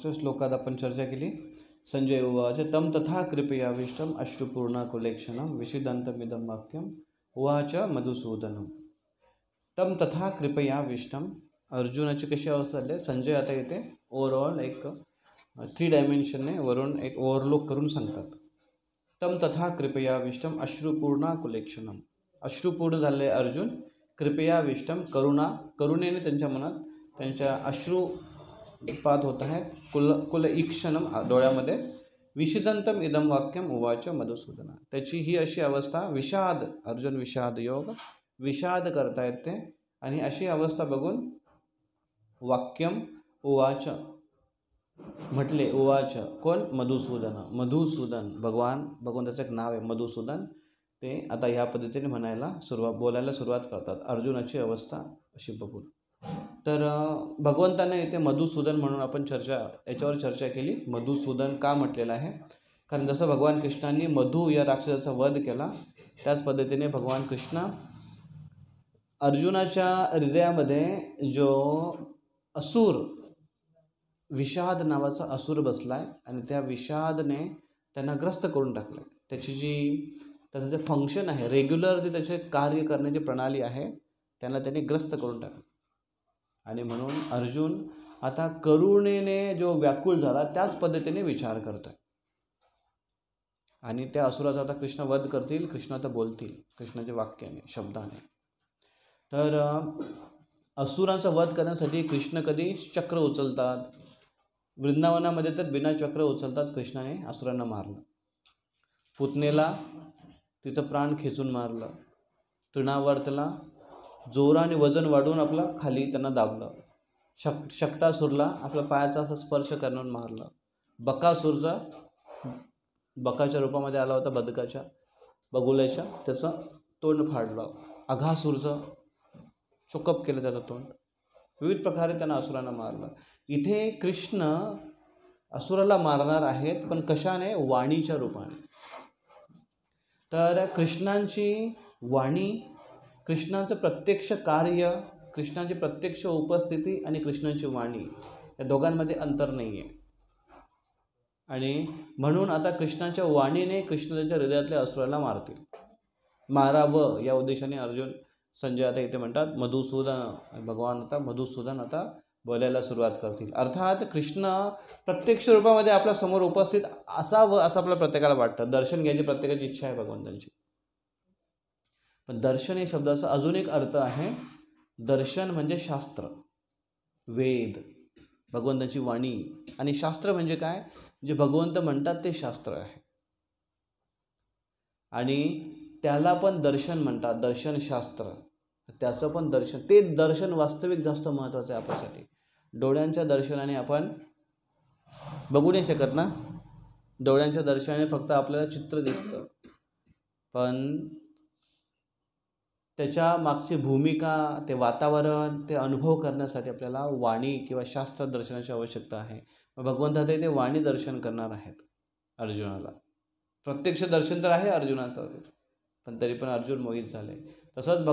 मागच्या श्लोकात आपण चर्चा केली. संजय उवाच तं तथा कृपयाविष्टम अश्रुपूर्णकुलेक्षणं विषिदन्तमिदं वाक्यम उवाच मधुसूदनम. तं तथा कृपयाविष्टम, अर्जुनाची कशी अवस्था झाली. संजय आता येते ओव्हरऑल एक 3 डायमेन्शनने वरून एक ओव्हरलुक करून सांगतात. तं तथा कृपयाविष्टम अश्रुपूर्णकुलेक्षणम, अश्रुपूर्ण झाले अर्जुन. कृपयाविष्टम, करुणेने त्यांच्या मनात त्यांच्या अश्रुपात होत आहेत. कुल ईक्षणम, डोळ्यामध्ये. विषिदंतम इदम वाक्यम उवाच मधुसूदना, त्याची ही अशी अवस्था. विषाद, अर्जुन विषाद योग, विषाद करतायत ते. आणि अशी अवस्था बघून वाक्यम उवाच, म्हटले. उवाच कोण? मधुसूदन. मधुसूदन भगवंताचं एक नाव आहे मधुसूदन. ते आता ह्या पद्धतीने बोलायला सुरुवात करतात अर्जुनाची अवस्था अशी बघून. तर भगवंताने इथे मधुसूदन म्हणून आपण याच्यावर चर्चा केली. मधुसूदन का म्हटलेलं आहे? कारण जसं भगवान कृष्णांनी मधु या राक्षसाचा वध केला, त्याच पद्धतीने भगवान कृष्ण अर्जुनाच्या हृदयामध्ये जो असुर, विषाद नावाचा असुर बसलाय आणि त्या विषादने त्यांना ग्रस्त करून टाकलं. त्याचं जे फंक्शन आहे, रेग्युलर जे त्याचे कार्य करण्याची प्रणाली आहे, त्यांना त्यांनी ग्रस्त करून टाकलं. आणि म्हणून अर्जुन आता करुणेने जो व्याकुळ झाला त्याच पद्धतीने विचार करत आहे. आणि त्या असुराचा आता कृष्ण वध करतील. कृष्ण आता बोलतील कृष्णाच्या वाक्याने, शब्दाने. तर असुरांचा वध करण्यासाठी कृष्ण कधी चक्र उचलतात. वृंदावनामध्ये तर बिना चक्र उचलतात कृष्णाने असुरांना मारलं. पुतनेला तिचं प्राण खेचून मारलं. तृणावर्तला जोराने वजन वाढवून आपला खाली त्यांना दाबलं. शक्टासुरला आपल्या पायाचा असा स्पर्श करून मारलं. बकासूरचा, बकाच्या रूपामध्ये आला होता, बदकाच्या बगुल्याच्या, त्याचं तोंड फाडलं. अघासूरचं चोकअप केलं त्याचं तोंड. विविध प्रकारे त्यांना असुरांना मारलं. इथे कृष्ण असुराला मारणार आहेत, पण कशाने? वाणीच्या रूपाने. तर कृष्णांची वाणी, कृष्णांचं प्रत्यक्ष कार्य, कृष्णांची प्रत्यक्ष उपस्थिती आणि कृष्णांची वाणी या दोघांमध्ये अंतर नाही आहे. आणि म्हणून आता कृष्णाच्या वाणीने कृष्ण त्यांच्या हृदयातल्या असुराला मारतील. मारावं या उद्देशाने अर्जुन, संजय आता इथे म्हणतात मधुसूदन, भगवान आता मधुसूदन आता बोलायला सुरुवात करतील. अर्थात कृष्ण प्रत्यक्ष रूपामध्ये आपल्या समोर उपस्थित असावं असं आपल्या प्रत्येकाला वाटतं. दर्शन घ्यायची प्रत्येकाची इच्छा आहे भगवंतांची. पण दर्शन या शब्दाचा अजून एक अर्थ आहे. दर्शन म्हणजे शास्त्र, वेद, भगवंताची वाणी. आणि शास्त्र म्हणजे काय? जे भगवंत म्हणतात ते शास्त्र आहे. आणि त्याला पण दर्शन म्हणतात, दर्शनशास्त्र. त्याचं पण दर्शन, ते दर्शन वास्तविक जास्त महत्त्वाचं आहे आपल्यासाठी. डोळ्यांच्या दर्शनाने आपण बघू नाही शकत ना. डोळ्यांच्या दर्शनाने फक्त आपल्याला चित्र दिसतं, पण त्याच्या मागची भूमिका, ते वातावरण, ते अनुभव करण्यासाठी आपल्याला वाणी किंवा शास्त्र दर्शनाची आवश्यकता आहे. भगवंत ते वाणी दर्शन करणार आहेत अर्जुनाला. प्रत्यक्ष दर्शन तर आहे अर्जुनाचं, पण तरी पण अर्जुन मोहित झाले. तसंच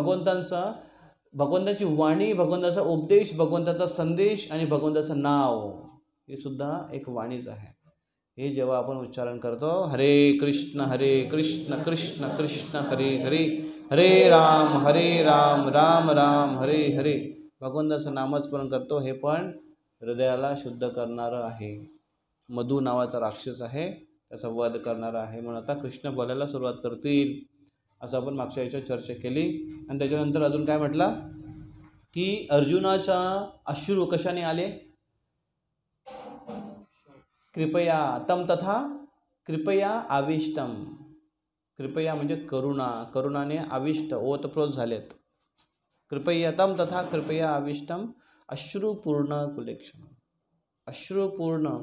भगवंताची वाणी, भगवंताचा उपदेश, भगवंताचा संदेश आणि भगवंताचं नाव हे सुद्धा एक वाणीच आहे. हे जेव्हा आपण उच्चारण करतो, हरे कृष्ण कृष्ण कृष्ण हरे हरे, हरे राम राम राम हरे हरे, भगवंताचं नामस्मरण करतो. हे पण हृदयाला शुद्ध करणारं आहे. मधु नावाचा राक्षस आहे, त्याचा वध करणारा आहे. म्हणून आता कृष्ण बोलायला सुरुवात करतील असं आपण मागच्या याच्यात चर्चा केली. आणि त्याच्यानंतर अजून काय म्हटलं की अर्जुनाचा अश्रू कशाने आले? कृपया तम तथा कृपया आविष्टम. कृपया म्हणजे करुणा, करुणाने आविष्ट, ओतप्रोत झालेत. कृपया तम तथा कृपया आविष्टम अश्रुपूर्ण कुलेक्षण. अश्रुपूर्ण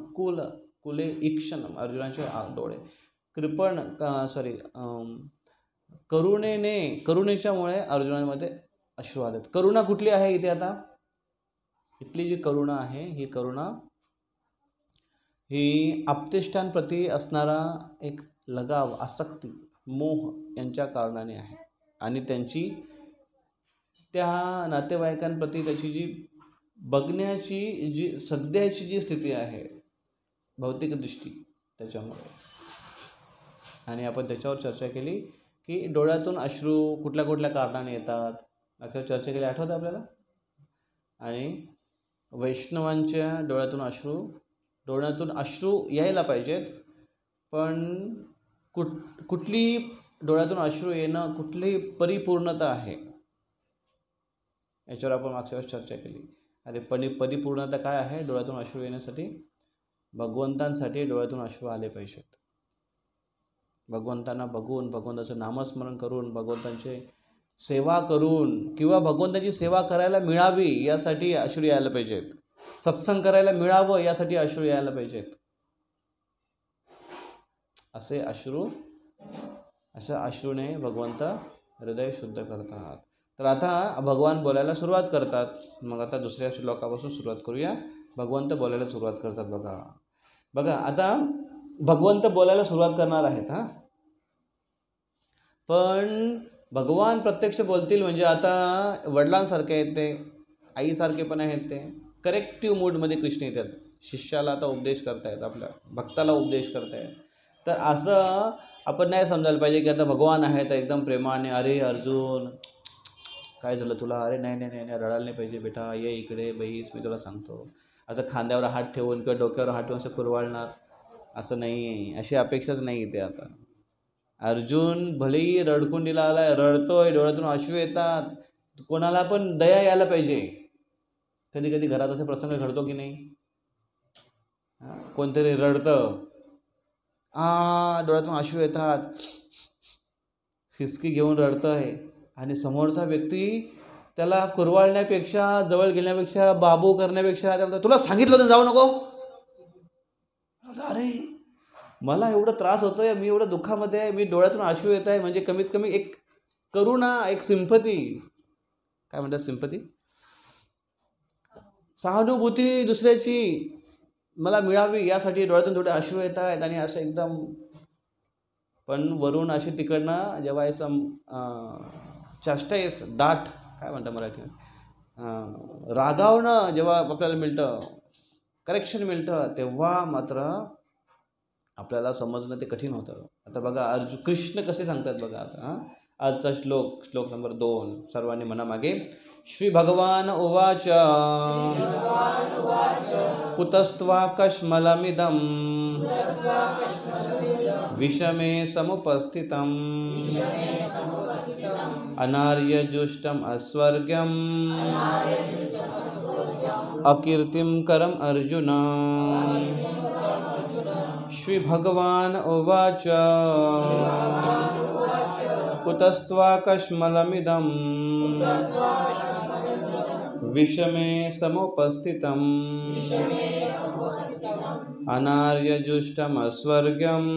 कुले ईक्षणम, अर्जुनाचे डोळे. करुणेच्यामुळे अर्जुनामध्ये अश्रू आलेत. करुणा कुठली आहे इथे? आता इथली जी करुणा आहे, ही करुणा ही आप्तेष्टांप्रती असणारा एक लगाव, आसक्ती, मोह यांच्या कारणाने आहे. आणि त्यांची त्या नातेवाईकांप्रती त्याची जी बघण्याची जी सध्याची जी स्थिती आहे, भौतिक दृष्टी त्याच्यामुळे. आणि आपण त्याच्यावर चर्चा केली की डोळ्यातून अश्रू कुठल्या कुठल्या कारणाने येतात, अखेर चर्चा केली, आठवतं आपल्याला. आणि वैष्णवांच्या डोळ्यातून अश्रू यायला पाहिजेत, पण कुठली डोळ्यातून अश्रू येणं कुठली परिपूर्णता आहे याच्यावर आपण मागच्या वेळेस चर्चा केली. अरे परिपूर्णता काय आहे डोळ्यातून अश्रू येण्यासाठी? भगवंतांसाठी डोळ्यातून अश्रू आले पाहिजेत. भगवंतांना बघून, भगवंताचं नामस्मरण करून, भगवंतांची सेवा करून किंवा भगवंताची सेवा करायला मिळावी यासाठी अश्रू यायला पाहिजेत. सत्संग करायला मिळावं यासाठी अश्रू यायला पाहिजेत. अशा अश्रूने भगवंत हृदय शुद्ध करतात. तर आता भगवान बोलायला सुरुवात करतात. मग आता दुसऱ्या श्लोकापासून सुरुवात करूया. भगवंत बोलायला सुरुवात करतात. बघा आता भगवंत बोलायला सुरुवात करणार आहेत. पण भगवान प्रत्यक्ष बोलतील म्हणजे आता वडिलांसारखे आहेत ते, आईसारखे पण आहेत ते. करेक्टिव्ह मूडमध्ये कृष्ण येतात. शिष्याला आता उपदेश करतायत, आपल्या भक्ताला उपदेश करतायत. तर असं आपण नाही समजायला पाहिजे की आता भगवान आहेत एकदम प्रेमाने, अरे अर्जुन काय झालं तुला, अरे नाही नाही नाही रडायला नाही पाहिजे बेटा, ये इकडे बैस, मी तुला सांगतो. असं खांद्यावर हात ठेवून किंवा डोक्यावर हात ठेवून असं कुरवाळणार असं नाही आहे, अशी अपेक्षाच नाही इथे. आता अर्जुन भलेही रडकुंडीला आलाय, रडतोय, डोळ्यातून अश्रू येतात, कोणाला पण दया यायला पाहिजे. कधी कधी घरात असा प्रसंग घडतो की नाही, कोणतरी रडतं, डोळ्यातून अश्रू येतात, हिसकी घेऊन रडतंय आणि समोरचा व्यक्ती त्याला कुरवाळण्यापेक्षा, जवळ गेल्यापेक्षा, बाबू करण्यापेक्षा त्याला तुला सांगितलं होतं जाऊ नको. अरे मला एवढं त्रास होतोय, मी एवढं दुःखामध्ये आहे, मी डोळ्यातून अश्रू येत आहे, म्हणजे कमीत कमी एक करुणा, एक सिंपती, काय म्हणतात सिंपती, सहानुभूती दुसऱ्याची मला मिळावी यासाठी डोळ्यातून थोडे अश्रू येत आहेत. आणि असं एकदम, पण वरून अशी तिकडनं जेव्हा चाष्टाईस, डाट काय म्हणतात मराठी, रागावणं जेव्हा आपल्याला मिळतं, करेक्शन मिळतं, तेव्हा मात्र आपल्याला समजणं ते कठीण होतं. आता बघा कृष्ण कसे सांगतात बघा. आता आजचा श्लोक नंबर 2 सर्वांनी म्हणा मागे. श्री भगवान उवाच कुतस्त्वा कश्मलमिदं विषमे समुपस्थितम् अनार्यजुष्टम् अस्वर्ग्यम् अकीर्तिं करम् अर्जुन. श्री भगवान उवाच कुतस्त्वा कश्मलमिदं विषमे समुपस्थितम् अनार्यजुष्टम् अस्वर्ग्यम्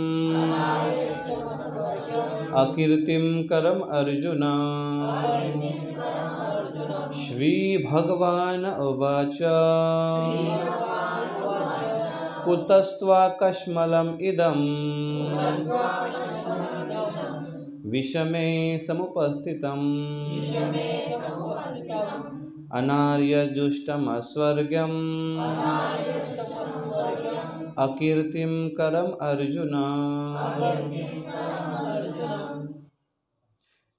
अकीर्तिं करम् अर्जुन. श्री भगवान उवाच कुतस्त्वा कश्मलम् इदं विषमे समुपस्थितम् अनार्यजुष्टम् अस्वर्ग्यम् अकीर्तिं करम् अर्जुन.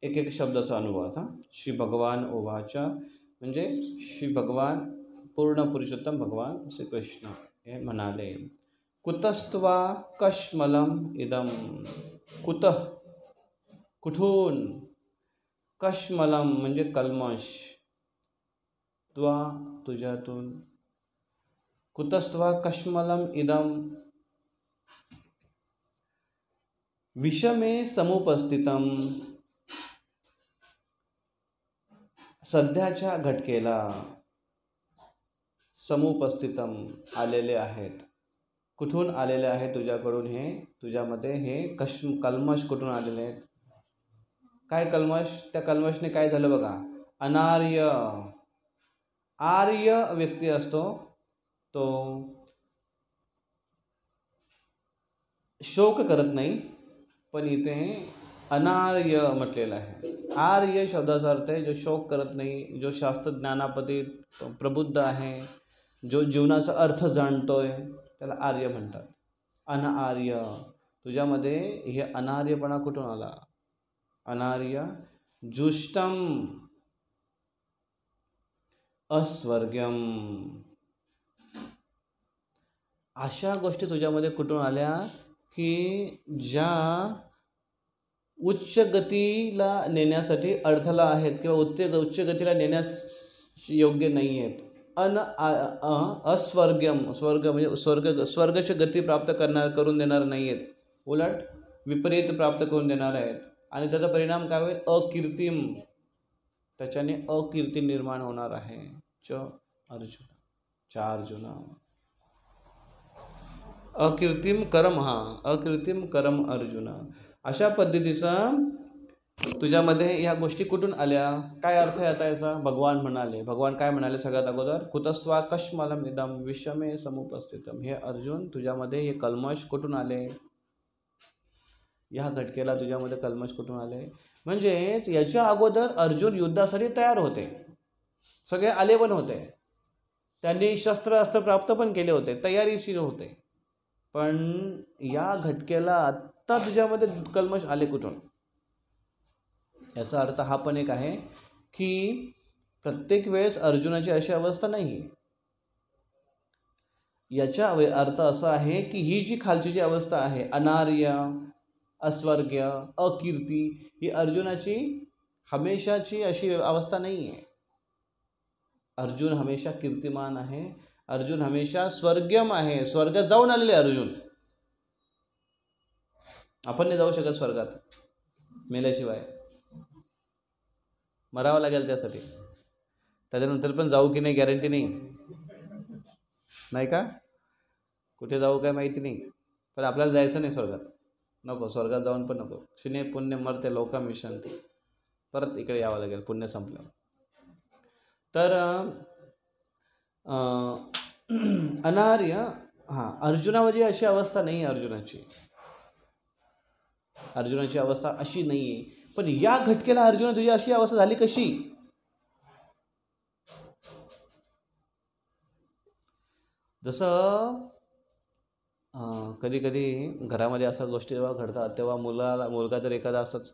एक एक शब्दाचा अनुभव आता. श्री भगवान उवाच म्हणजे श्री भगवान, पूर्ण पुरुषोत्तम भगवान श्री कृष्ण हे म्हणाले. कुतस्त्वा कश्मलम् इदं, कुतः कुठून, कश्मलम म्हणजे कल्मश, त्वा तुझ्यातून, कुतस्त्वा कश्मलम इदम विषमे समुपस्थितम, सध्याच्या घटकेला समुपस्थितम आलेले आहेत. कुठून आलेले आहे तुझ्याकडून, हे तुझ्यामध्ये हे कल्मश कुठून आलेले आहेत. काय कल्मश, त्या कल्मशने काय झालं बघा. अनार्य, आर्य व्यक्ती असतो तो शोक करत नाही, पण इथे अनार्य म्हटलेलं आहे. आर्य शब्दाचा अर्थ आहे जो शोक करत नाही, जो शास्त्रज्ञानापती प्रबुद्ध आहे, जो जीवनाचा अर्थ जाणतोय, त्याला आर्य म्हणतात. अनार्य, तुझ्यामध्ये हे अनार्यपणा कुठून आला? अनार्य. जुष्टम, अस्वर्ग्यम, अशा गोष्टी तुझ्यामध्ये कुठून आल्या की ज्या उच्च गतीला नेण्यासाठी अडथळा आहेत किंवा उच्च गतीला नेण्यास योग्य नाही आहेत. अस्वर्ग्यम, स्वर्ग म्हणजे स्वर्गाची गती प्राप्त करून देणार नाही आहेत, उलट विपरीत प्राप्त करून देणार आहेत. आणि त्याचा परिणाम काय होईल? अकीर्तिम, त्याच्याने अकीर्ती निर्माण होणार आहे. अर्जुन, अर्जुना अकीर्तिम करम, अकीर्तिम करम अर्जुन. अशा पद्धतीचा तुझ्यामध्ये या गोष्टी कुठून आल्या? काय अर्थ आहे आता याचा? भगवान काय म्हणाले सगळ्यात अगोदर? कुतस्त्वा कश्मलम इदम विषमे समुपस्थितम. हे अर्जुन, तुझ्यामध्ये हे कल्मश कुठून आले? या घटकेला तुझ्यामध्ये कल्मश कुठून आले? म्हणजेच याच्या अगोदर अर्जुन युद्धासाठी तयार होते, सगळे आले पण होते, त्यांनी अस्त्र प्राप्त पण केले होते, तयारीशीर होते. पण या घटकेला आत्ता तुझ्यामध्ये कल्मश आले कुठून? याचा अर्थ हा पण एक आहे की प्रत्येक वेळेस अर्जुनाची अशी अवस्था नाही. याचा अर्थ असा आहे की ही जी खालची जी अवस्था आहे, अनार्य, अस्वर्ग्य, अकीर्ती, ही अर्जुनाची हमेशाची अशी अवस्था नाही आहे. अर्जुन हमेशा कीर्तिमान आहे, अर्जुन हमेशा स्वर्गम आहे, स्वर्गात जाऊन आलेले अर्जुन. आपण नाही जाऊ शकत स्वर्गात मेल्याशिवाय, मरावं लागेल त्यासाठी. त्याच्यानंतर पण जाऊ की नाही गॅरंटी नाही का? कुठे जाऊ काय माहिती नाही, पण आपल्याला जायचं नाही स्वर्गात. नको, स्वर्गात जाऊन पण नको. क्षिणे पुण्य मरते लोका विशंती, परत इकडे यावं लागेल पुण्य संपलं. तर अनार्य, अर्जुनामध्ये अशी अवस्था नाही आहे. अर्जुनाची अवस्था अशी नाही आहे. पण या घटकेला अर्जुन तुझी अशी अवस्था झाली कशी? जसं कधी कधी घरामध्ये अशा गोष्टी जेव्हा घडतात तेव्हा मुलगा जर एखादा असंच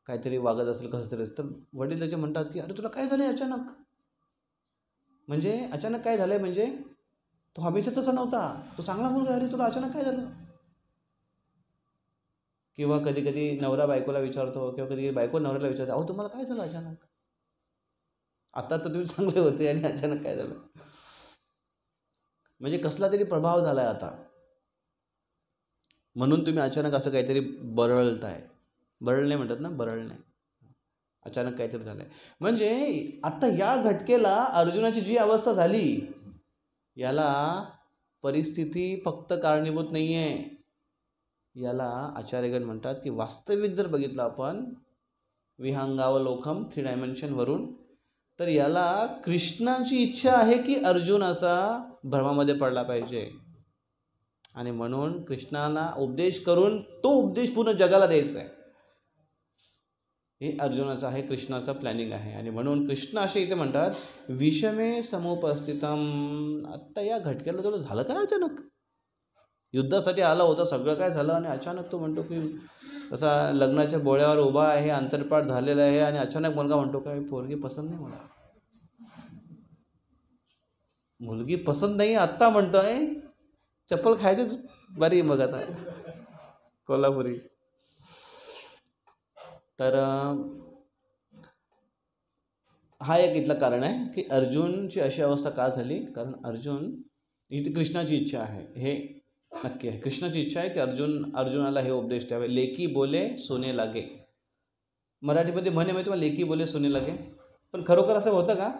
काहीतरी वागत असेल कसं तरी, तर वडील त्याचे म्हणतात की अरे तुला काय झालं अचानक? म्हणजे अचानक काय झालंय म्हणजे तो हमेशा तसा नव्हता, तो चांगला मुलगा, अरे तुला अचानक काय झालं? किंवा कधी कधी नवरा बायकोला विचारतो, किंवा कधी बायको नवऱ्याला विचारतो, अहो तुम्हाला काय झालं अचानक? आता तर तुम्ही चांगले होते आणि अचानक काय झालं? म्हणजे कसला तरी प्रभाव झाला आहे आता, म्हणून तुम्ही अचानक असं काहीतरी बरळताय. बरळणे म्हणतात ना, बरळणे, अचानक काहीतरी झालं आहे. म्हणजे आता या घटकेला अर्जुनाची जी अवस्था झाली, याला परिस्थिती फक्त कारणीभूत नाही आहे. याला आचार्यगण म्हणतात की वास्तविक जर बघितलं आपण विहंगावलोकम 3 डायमेन्शनवरून, तर याला कृष्णाची इच्छा आहे की अर्जुन असा भ्रमामध्ये पडला पाहिजे, आणि म्हणून कृष्णाला उपदेश करून तो उपदेश पूर्ण जगाला द्यायचा आहे. हे अर्जुनाचं आहे, कृष्णाचं प्लॅनिंग आहे. आणि म्हणून कृष्ण असे इथे म्हणतात विषमे समुपस्थितम. आत्ता या घटकेला तुला झालं काय अचानक? युद्धासाठी आला होता, सगळं काय झालं, आणि अचानक तो म्हणतो की असा लग्नाच्या बोळ्यावर उभा आहे, अंतरपाठ झालेला आहे, आणि अचानक मुलगा म्हणतो काय पोरगी पसंत नाही मला, मुलगी पसंत नाही आत्ता म्हणतोय, चप्पल खायचीच बरी मग आता कोल्हापुरी. तर हा एक इथलं कारण आहे की अर्जुनची अशी अवस्था का झाली. कारण अर्जुन इथे कृष्णाची इच्छा आहे, हे नक्की आहे. कृष्णाची इच्छा आहे की अर्जुनाला हे उपदेश द्यावे. लेकी बोले सोने लागे, मराठीमध्ये म्हणे माहिती तुम्हाला, लेकी बोले सोने लागे. पण खरोखर असं होतं का?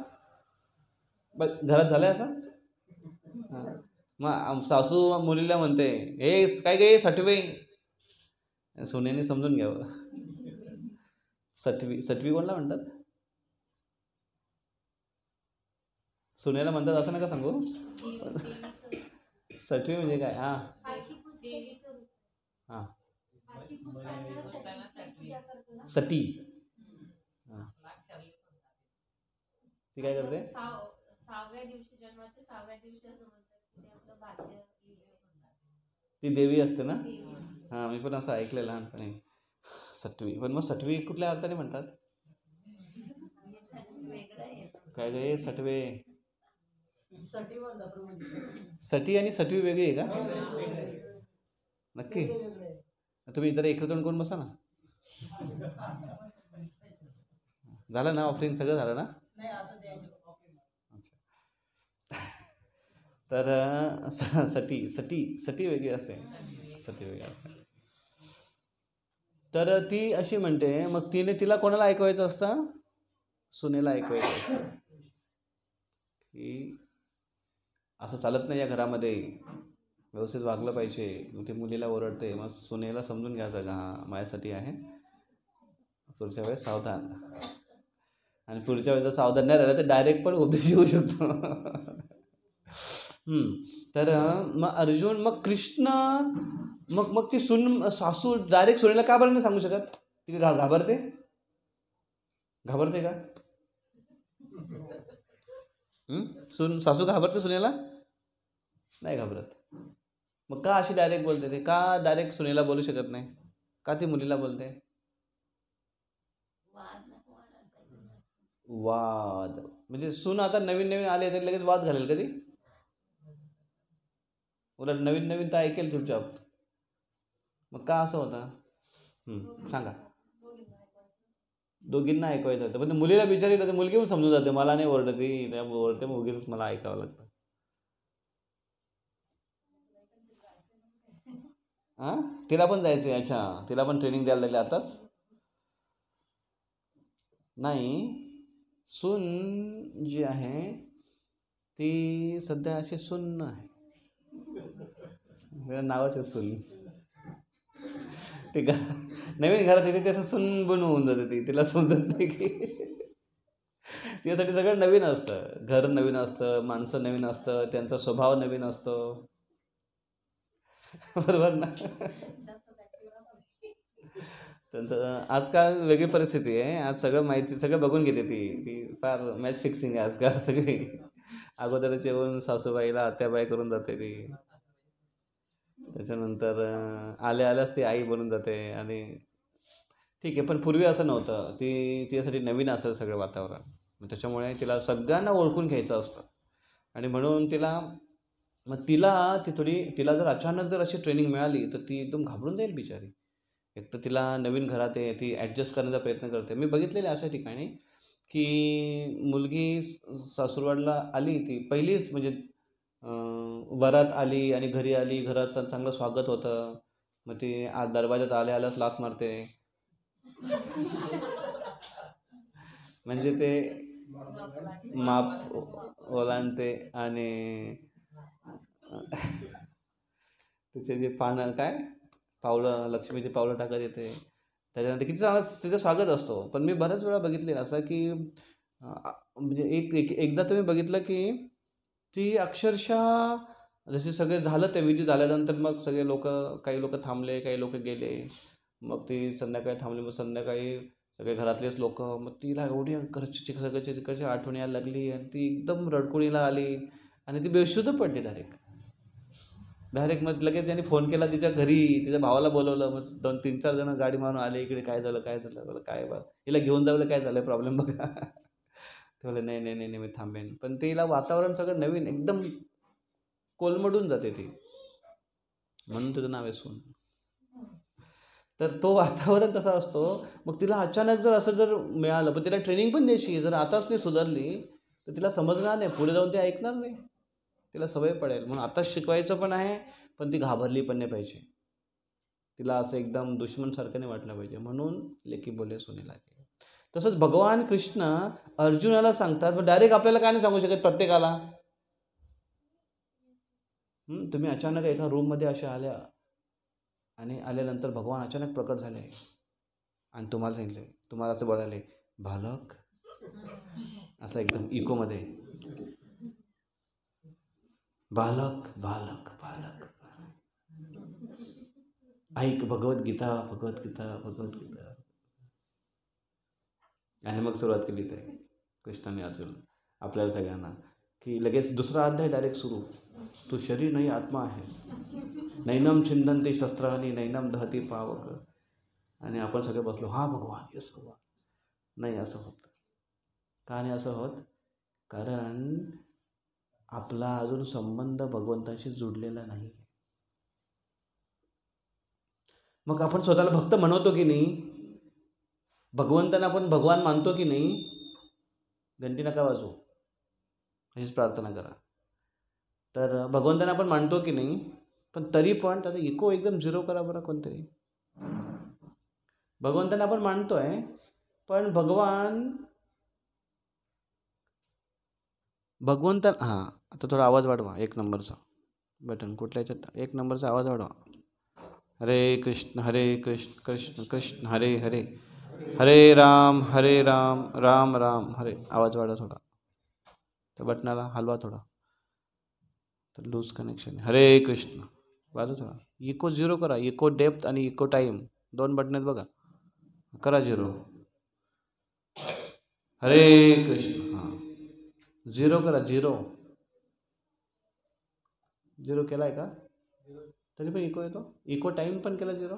बघ घरात झालंय असं. मग सासू मुलीला म्हणते हे काय गे सटवे, सोन्याने समजून घ्यावं. सटवी कोणला म्हणतात? सोन्याला म्हणतात असं नका सांगू. सटवी म्हणजे काय? सटी. ती काय करते? 6व्या दिवशी जन्माच्या 6व्या दिवशी असं म्हणतात की ते आपलं भाग्य ती देवी असते ना. हां, मी पण असं ऐकलं लहानपणी. सटवी. पण मग सटवी कुठल्या अर्थाने म्हणतात? काय गे सटवे? सटी आणि सटवी वेगळी आहे का? नक्की. तुम्ही जरा इकडे तोंड करून बसा ना. झालं ना ऑफरिंग सगळं झालं ना? तर सटी सटी सटी वेगळी असते. सटी वेगळी असते. तर ती अशी म्हणते, मग तिला कोणाला ऐकवायचं असतं? सुनेला ऐकवायचं असतं की असं चालत नाही या घरामध्ये, व्यवस्थित वागलं पाहिजे. मग ती मुलीला ओरडते, मग सुनेला समजून घ्यायचं का हां माझ्यासाठी आहे, पुढच्या वेळेस सावधान. आणि पुढच्या वेळेस सावधान नाही राहिलं तर डायरेक्ट पण उपदेश येऊ शकतो. तर मग अर्जुन, मग कृष्ण, मग ती सासू डायरेक्ट सुनेला का बरं नाही सांगू शकत? ती घाबरते का? सासू घाबरते सुनेला? नाही घाबरत. मग का अशी डायरेक्ट बोलते? ते का डायरेक्ट सुनेला बोलू शकत नाही? का ती मुलीला बोलते? वाद म्हणजे सून आता नवीन नवीन आले तरी लगेच वाद घालेल कधी? उलट नवीन नवीन तर ऐकेल चुपचाप. मग का असं होतं? सांगा. दोघींना ऐकवायचं होतं, पण मुलीला बिचारी तर मुलगी पण समजून जाते, मला नाही ओरडती, त्या ओरडते मग उगीच मला ऐकावं लागतं. हां, तिला पण जायचं आहे. अच्छा, तिला पण ट्रेनिंग द्यायला लागली आताच? नाही, सून जी आहे ती सध्या अशी सून आहे. नावच आहे सून. ती नवीन घरात येते तसं सून बनवून जाते ती. तिला समजत नाही की तिच्यासाठी सगळं नवीन असतं. घर नवीन असतं, माणसं नवीन असतं, त्यांचा स्वभाव नवीन असतो. बरोबर ना? त्यांचं आजकाल वेगळी परिस्थिती आहे. आज सगळं माहिती सगळं बघून घेते ती फार मॅच फिक्सिंग आहे आजकाल सगळी. अगोदरच येऊन सासूबाईला आत्याबाई करून जाते ती. त्याच्यानंतर आल्याच ती आई बनून जाते. आणि ठीक आहे, पण पूर्वी असं नव्हतं. तिच्यासाठी नवीन असेल सगळं वातावरण. त्याच्यामुळे तिला सगळ्यांना ओळखून घ्यायचं असतं. आणि म्हणून तिला जर अचानक अशी ट्रेनिंग मिळाली तर ती एकदम घाबरून जाईल बिचारी. एक तर तिला नवीन घरात आहे, ती ॲडजस्ट करण्याचा प्रयत्न करते. मी बघितलेले अशा ठिकाणी की मुलगी सासूरवाडला आली, ती पहिलीच म्हणजे वरात आली आणि घरी आली, घरात चांगलं स्वागत होतं. मग ती आज दरवाजात आल्याच लाथ मारते. म्हणजे ते माप ओलांडते आणि तिचे जे पानं काय पावलं, लक्ष्मीची पावलं टाकत येते. त्याच्यानंतर किती चांगला तिचं स्वागत असतो. पण मी बऱ्याच वेळा बघितलेलं असं की म्हणजे एकदा तुम्ही बघितलं की ती अक्षरशः जसे सगळे झालं ते विधी झाल्यानंतर मग काही लोक थांबले, काही लोक गेले. मग ती संध्याकाळी थांबली, मग संध्याकाळी सगळे घरातलेच लोक, मग तिला एवढी सगळ्याची तिकडची आठवण यायला लागली आणि ती एकदम रडकुणीला आली आणि ती बेशुद्ध पडली डायरेक्ट. मग लगेच त्यांनी फोन केला तिच्या घरी, तिच्या भावाला बोलवलं. मग 2-3-4 जण गाडी मारून आले इकडे. काय झालं बोला काय बा हिला घेऊन जावलं, काय झालं प्रॉब्लेम बघा. ते बोले नाही नाही नाही नाही मी थांबेन. पण तिला वातावरण सगळं नवीन एकदम कोलमडून जाते ती, म्हणून तुझं नाव आहे सून. तर तो वातावरण तसा असतो. मग तिला अचानक जर मिळालं, पण तिला ट्रेनिंग पण द्यायची. जर आताच नाही सुधारली तर तिला समजणार नाही, पुढे जाऊन ती ऐकणार नाही, तिला सवय पडेल. म्हणून आताच शिकवायचं पण आहे, पण ती घाबरली पण नाही पाहिजे. तिला असं एकदम दुश्मनसारखं नाही वाटलं पाहिजे. म्हणून लेकी बोले सुनेला. तसंच भगवान कृष्ण अर्जुनाला सांगतात, पण डायरेक्ट आपल्याला काय नाही सांगू शकत प्रत्येकाला. तुम्ही अचानक एका रूममध्ये अशा आल्या आणि आल्यानंतर भगवान अचानक प्रकट झाले आणि तुम्हाला सांगितले, तुम्हाला असं बोलायले बालक, असं एकदम इकोमध्ये, बालक बालक बालक ऐक भगवद्गीता भगवद्गीता भगवद्गीता. आणि मग सुरुवात केली ते कृष्णाने अर्जुन आपल्याला सगळ्यांना की लगेच दुसरा अध्याय डायरेक्ट सुरू. तू शरीर नाही आत्मा आहेस. नैनम छिंदन्ति शस्त्राणि नैनम दहती पावक. आणि आपण सगळे बसलो, हा भगवान, येस भगवान. नाही असं होत. का नाही असं होत? कारण आपला अजून संबंध भगवंताशी जुडलेला नाही. मग आपण स्वतःला भक्त म्हणवतो की नाही? भगवंतांना आपण भगवान मानतो की नाही? घंटी नका वाजवू, अशीच प्रार्थना करा. तर भगवंतांना आपण मानतो की नाही? पण तरी पण त्याचा इको एकदम झिरो करा बरं कोणतरी. भगवंतांना आपण मानतोय, पण भगवंत हां, आता थोडा आवाज वाढवा. 1 नंबरचा बटन कुठल्या याच्यात? 1 नंबरचा आवाज वाढवा. हरे कृष्ण कृष्ण कृष्ण हरे हरे, हरे राम राम राम हरे. आवाज वाढवा थोडा. त्या बटनाला हलवा थोडा, तर लूज कनेक्शन. हरे कृष्ण वाजवा थोडा. इको झिरो करा. इको डेप्थ आणि इको टाईम 2 बटन आहेत बघा, करा झिरो. हरे कृष्ण. हां, झिरो करा. झिरो केला आहे का? तरी पण इको येतो. इको टाईम पण केला झिरो,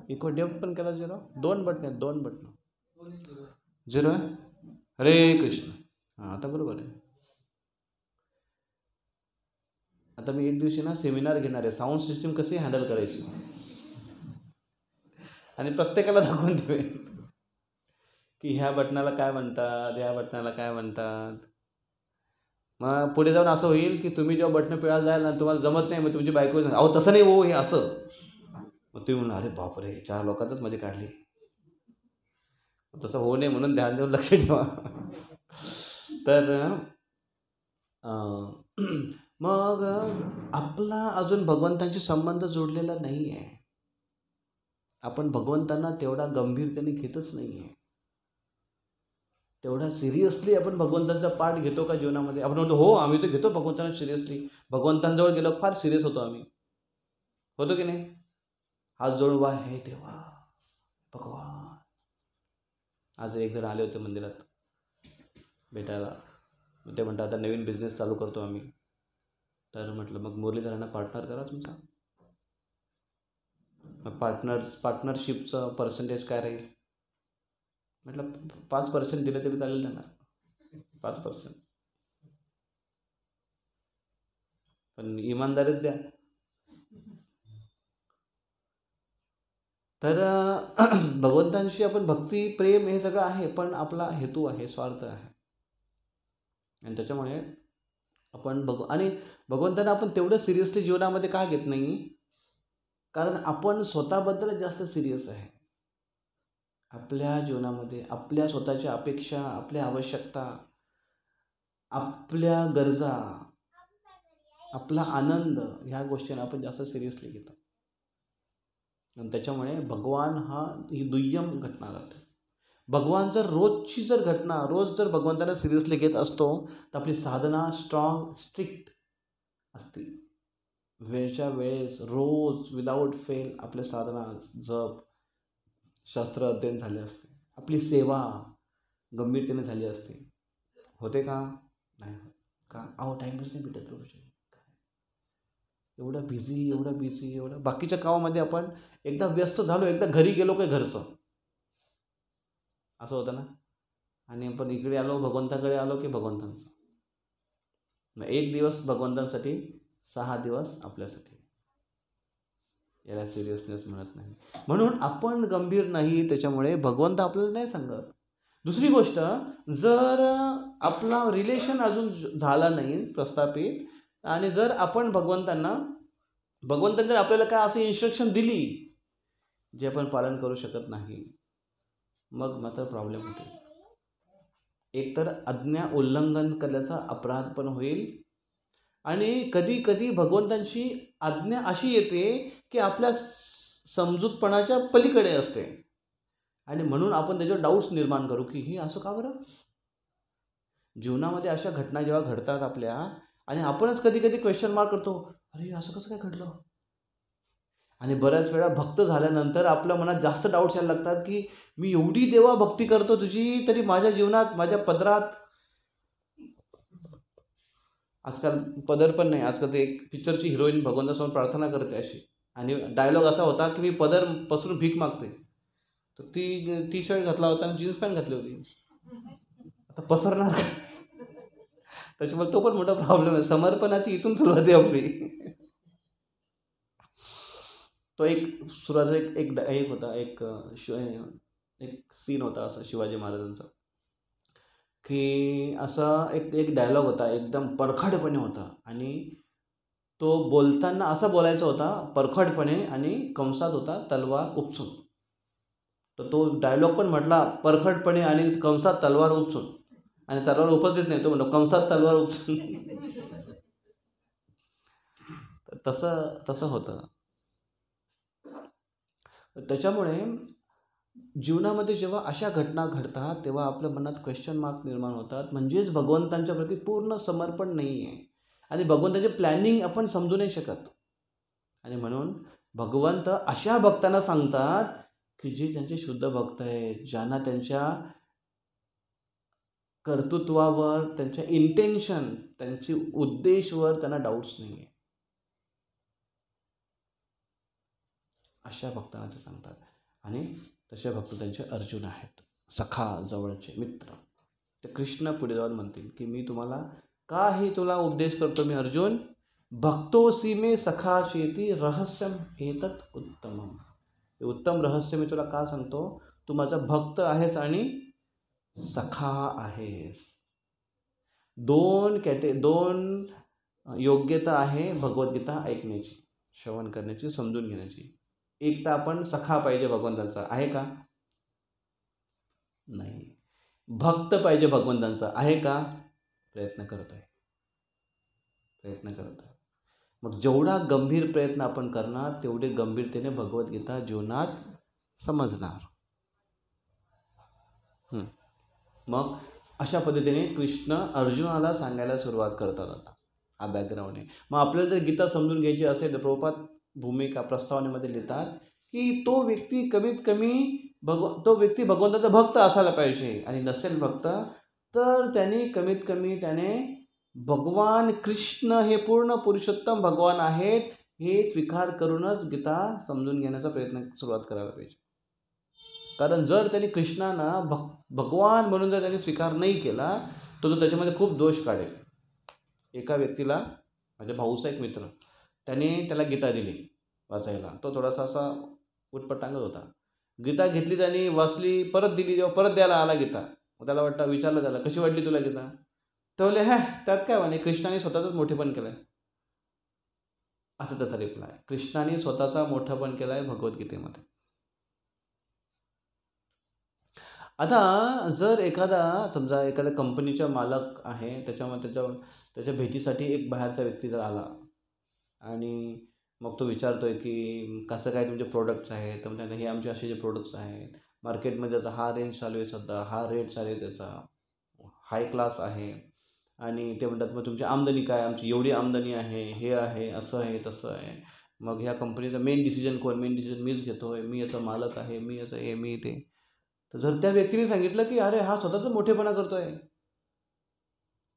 इको डेप्थ पण केला झिरो. 2 बटन आहेत, 2 बटन झिरो आहे. हरे कृष्ण. हां, आता बरोबर आहे. आता मी एक दिवशी ना सेमिनार घेणार आहे, साऊंड सिस्टीम कशी हँडल करायची, आणि प्रत्येकाला दाखवून ठेवेन की ह्या बटनाला काय म्हणतात, ह्या बटनाला काय म्हणतात. मग पुढे जाऊन असं होईल की तुम्ही जेव्हा बटणं पिळायला जाल ना, तुम्हाला जमत नाही, मग तुमची बायको अहो तसं नाही हो, हे असं. मग तुम्ही म्हणून अरे बापरे, 4 लोकांतच मध्ये काढली. तसं होऊ नये म्हणून ध्यान देऊन लक्ष ठेवा. तर मग आपला अजून भगवंतांशी संबंध जोडलेला नाही आहे. आपण भगवंतांना तेवढा गंभीरतेने घेतच नाही आहे. तेवढा सिरियसली आपण भगवंतांचा पाठ घेतो का जीवनामध्ये? आपण म्हणतो हो आम्ही तर घेतो भगवंतांना सिरियसली. भगवंतांजवळ गेलो फार सिरियस होतो आम्ही, होतो की नाही? हात जोडून वा हे देवा भगवान. आज एक जण आले होते मंदिरात भेटायला. ते म्हणतात आता नवीन बिझनेस चालू करतो आम्ही. तर म्हटलं मग मुरलीधरांना पार्टनर करा तुमचा. मग पार्टनरशिपचं पर्सेंटेज काय राहील? म्हटलं 5% दिलं तरी चालेल त्यांना, 5%. पण इमानदारीत द्या. तर भगवंतांशी आपण भक्ती प्रेम हे सगळं आहे, पण आपला हेतू आहे, स्वार्थ आहे. आणि त्याच्यामुळे आपण आणि भगवंतांना आपण तेवढं सिरियसली जीवनामध्ये का घेत नाही? कारण आपण स्वतःबद्दल जास्त सिरियस आहे. आपल्या जीवनामध्ये आपल्या स्वतःच्या अपेक्षा, आपल्या आवश्यकता, आपल्या गरजा, आपला आनंद, ह्या गोष्टींना आपण जास्त सिरियसली घेतो. आणि त्याच्यामुळे भगवान ही दुय्यम घटना राहते. भगवान जर रोजची जर घटना, रोज जर भगवंताला सिरियसली घेत असतो तर आपली साधना स्ट्रिक्ट असते. वेळच्या वेळेस रोज विदाऊट फेल आपल्या साधना, जप, शास्त्र अध्ययन झाले असते. आपली सेवा गंभीरतेने झाली असते. होते का? नाही होत. का? अहो टाईमच नाही भेटत प्रभूजी. एवढं बिझी बाकीच्या कामामध्ये आपण एकदा व्यस्त झालो, एकदा घरी गेलो काही घरचं असं होतं ना. आणि आपण इकडे आलो, भगवंताकडे आलो की भगवंतांचं. मग 1 दिवस भगवंतांसाठी, 6 दिवस आपल्यासाठी. याला सिरियसनेस म्हणत नाही. म्हणून आपण गंभीर नाही, त्याच्यामुळे भगवंत आपल्याला नाही सांगत. दुसरी गोष्ट, जर आपला रिलेशन अजून झाला नाही प्रस्थापित, आणि जर आपण भगवंतांनी जर आपल्याला काय अशी इन्स्ट्रक्शन दिली जे आपण पालन करू शकत नाही, मग मात्र प्रॉब्लेम होते. एकतर आज्ञा उल्लंघन करण्याचा अपराध पण होईल, आणि कधी कधी भगवंतांची आज्ञा अशी येते की आपल्या समजूतपणाच्या पलीकडे असते, आणि म्हणून आपण त्याच्यावर डाऊट्स निर्माण करू की हे असं का बरं. जीवनामध्ये अशा घटना जेव्हा घडतात आपल्या, आणि आपणच कधी कधी क्वेश्चन मार्क करतो, अरे असं कसं काय घडलं. आणि बऱ्याच वेळा भक्त झाल्यानंतर आपल्या मनात जास्त डाऊट्स यायला लागतात की मी एवढी देवा भक्ती करतो तुझी, तरी माझ्या जीवनात, माझ्या पदरात आजकाल पदर पण नाही. आजकाल ते एक पिक्चरची हिरोईन भगवंतासमोर प्रार्थना करते अशी, आणि डायलॉग असा होता की मी पदर पसरून भीक मागते. तर ती टी शर्ट घातला होता आणि जीन्स पॅन्ट घातली होती. आता पसरणार का? त्याच्यामुळे तो पण मोठा प्रॉब्लेम आहे. समर्पणाची इथून सुरुवात आहे आपली. तो एक सुरुवातीला एक होता, एक सीन होता असा शिवाजी महाराजांचा, की असा एक डायलॉग होता, एकदम परखडपणे होता, आणि तो बोलताना असा बोलायचा होता परखडपणे, आणि कंसात होता तलवार उपसून. तर तो डायलॉग पण म्हटला परखडपणे आणि कंसात तलवार उपसून, आणि तलवार उपजत नाही, तो म्हणतो कंसात तलवार उपसून. तसं होतं. त्याच्यामुळे जीवनामध्ये जेव्हा अशा घटना घडतात तेव्हा आपल्या मनात क्वेश्चन मार्क निर्माण होतात. म्हणजेच भगवंतांच्या प्रती पूर्ण समर्पण नाही आहे, आणि भगवंताचे प्लॅनिंग आपण समजू नाही शकत. आणि म्हणून भगवंत अशा भक्तांना सांगतात की जे त्यांचे शुद्ध भक्त आहेत, ज्यांना त्यांच्या कर्तृत्वावर, त्यांच्या इंटेन्शन, त्यांची उद्देशवर त्यांना डाऊट्स नाही आहे, अशा भक्तांना ते सांगतात. आणि तसे भक्त त्यांचे अर्जुन आहेत, सखा, जवळचे मित्र. ते कृष्ण पुढे जाऊन म्हणतील की मी तुम्हाला काही तुला उपदेश करतो मी अर्जुन, भक्तोसी मे सखा चेती रहस्यम एतत् उत्तमम. हे उत्तम रहस्य मी तुला का सांगतो, तू माझा भक्त आहेस आणि सखा आहेस. दोन योग्यता आहे भगवद्गीता ऐकण्याची, श्रवण करण्याची, समजून घेण्याची. एक तर आपण सखा पाहिजे भगवंतांचा, आहे का? नाही. भक्त पाहिजे भगवंतांचा, आहे का? प्रयत्न करत आहे. मग जेवढा गंभीर प्रयत्न आपण करणार तेवढे गंभीरतेने भगवद्गीता जीवनात समजणार. मग अशा पद्धतीने कृष्ण अर्जुनाला सांगायला सुरुवात करतात. आता हा बॅकग्राऊंड आहे. मग आपल्याला जर गीता समजून घ्यायची असेल तर प्रभुपाद भूमिका प्रस्तावनेमध्ये लिहितात की तो व्यक्ती कमीत कमी तो व्यक्ती भगवंताचा भक्त असायला पाहिजे, आणि नसेल भक्त तर त्याने कमीत कमी त्याने भगवान कृष्ण हे पूर्ण पुरुषोत्तम भगवान आहेत हे स्वीकार करूनच गीता समजून घेण्याचा प्रयत्न सुरुवात करायला पाहिजे. कारण जर त्यांनी कृष्णांना भगवान म्हणून जर त्यांनी स्वीकार नाही केला तर तो त्याच्यामध्ये खूप दोष काढेल. एका व्यक्तीला, माझ्या भाऊचा एक मित्र, त्याला गीता दिली वाचायला. तो थोडासा असा उटपटांगत होता. गीता घेतली, त्यांनी वाचली, परत दिली. जेव्हा परत द्यायला आला गीता, त्याला विचारलं त्याला, कशी वाटली तुला गीता? तर बोलले, त्यात काय म्हणे, कृष्णाने स्वतःचाच मोठेपण केलं आहे, असं त्याचा रिप्लाय. कृष्णाने स्वतःचा मोठेपण केलं आहे भगवद्गीतेमध्ये. आता जर समजा एखाद्या कंपनीचा मालक आहे, त्याच्या भेटीसाठी एक बाहेरचा व्यक्ती जर आला आणि मग तो विचारतोय की कसं काय तुमचे प्रोडक्ट्स आहेत, तर म्हणतात हे आमचे असे जे प्रोडक्ट्स आहेत, मार्केटमध्ये आता हा रेंज चालू आहे, सध्या हा रेट चालू आहे, त्याचा हाय क्लास आहे. आणि ते म्हणतात मग तुमची आमदनी काय? आमची एवढी आमदनी आहे, हे आहे, असं आहे, तसं आहे. मग ह्या कंपनीचा मेन डिसिजन कोण? मेन डिसिजन मीच घेतो आहे, मी याचा मालक आहे, मी याचं हे, मी ते. तर जर त्या व्यक्तीने सांगितलं की अरे हा स्वतःच मोठेपणा करतो आहे,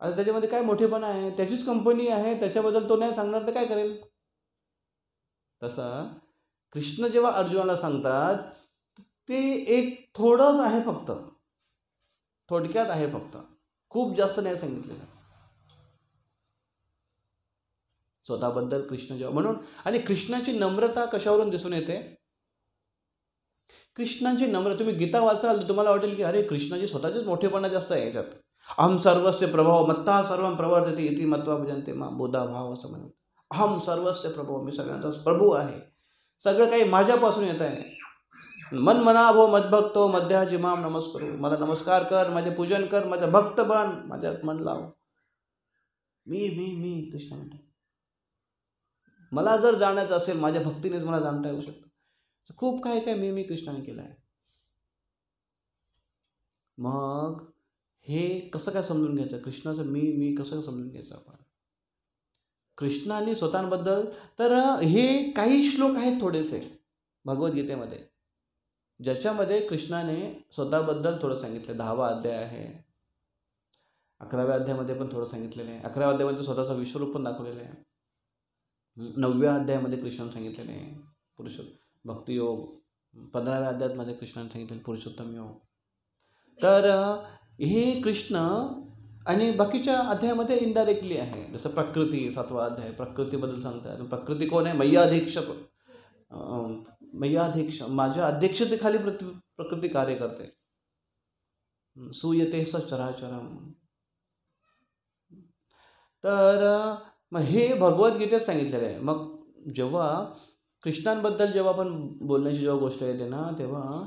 आता त्याच्यामध्ये काय मोठेपणा आहे, त्याचीच कंपनी आहे, त्याच्याबद्दल तो नाही सांगणार तर काय करेल? तसं कृष्ण जेव्हा अर्जुनाला सांगतात ते एक थोडंच आहे, फक्त थोडक्यात आहे, फक्त खूप जास्त नाही सांगितलेलं स्वतःबद्दल कृष्ण जेव्हा. म्हणून आणि कृष्णाची नम्रता कशावरून दिसून येते? कृष्णाची नम्रता, तुम्ही गीता वाचाल तर तुम्हाला वाटेल की अरे कृष्णाची स्वतःचीच मोठेपणा जास्त आहे याच्यात. अहम सर्वस्य प्रभाव मत्ता सर्वं प्रवर्तते इति मत्वा भजन्ते मां बुधा भाव, असं म्हणत. अहम सर्वस्य प्रभो, मी सगळ्यांचा प्रभू आहे, सगळं काही माझ्यापासून येत आहे. मन मनाभो मद्भक्तो मध्याजी माम नमस्करू, मला नमस्कार कर, माझे पूजन कर, माझा भक्त बन, माझ्यात मन लाव. मी कृष्ण म्हणतो. मला जर जाणायचं असेल, माझ्या भक्तीनेच मला जाणता येऊ शकतं. खूप काय मी कृष्णाने केलं आहे. मग हे कसं काय समजून घ्यायचं? कृष्णाचं मी कसं समजून घ्यायचं आपण? कृष्णाने स्वतःबद्दल तर हे काही श्लोक आहेत थोडेसे भगवद्गीतेमध्ये ज्याच्यामध्ये कृष्णाने स्वतःबद्दल थोडं सांगितलं. 10वा अध्याय आहे. 11व्या अध्यायामध्ये पण थोडं सांगितलेलं आहे. 11व्या अध्यायामध्ये स्वतःचा विश्वरूप पण दाखवलेलं आहे. 9व्या अध्यायामध्ये कृष्णाने सांगितलेले आहे पुरुष भक्तियोग. 15व्या अध्यायामध्ये कृष्णाने सांगितलेलं पुरुषोत्तम योग. तर हे कृष्ण आणि बाकीच्या अध्यायामध्ये इनडायरेक्टली आहे. जसं प्रकृती 7वा अध्याय प्रकृतीबद्दल सांगतात. प्रकृती कोण आहे? मय्याधीक्ष. मय्याधीक्ष माझ्या अध्यक्षतेखाली प्रकृती कार्य करते. सूयते स चराचरम. तर मग हे भगवद्गीतेत सांगितलेलं आहे. मग जेव्हा कृष्णांबद्दल जेव्हा आपण बोलण्याची जेव्हा गोष्ट येते ना, तेव्हा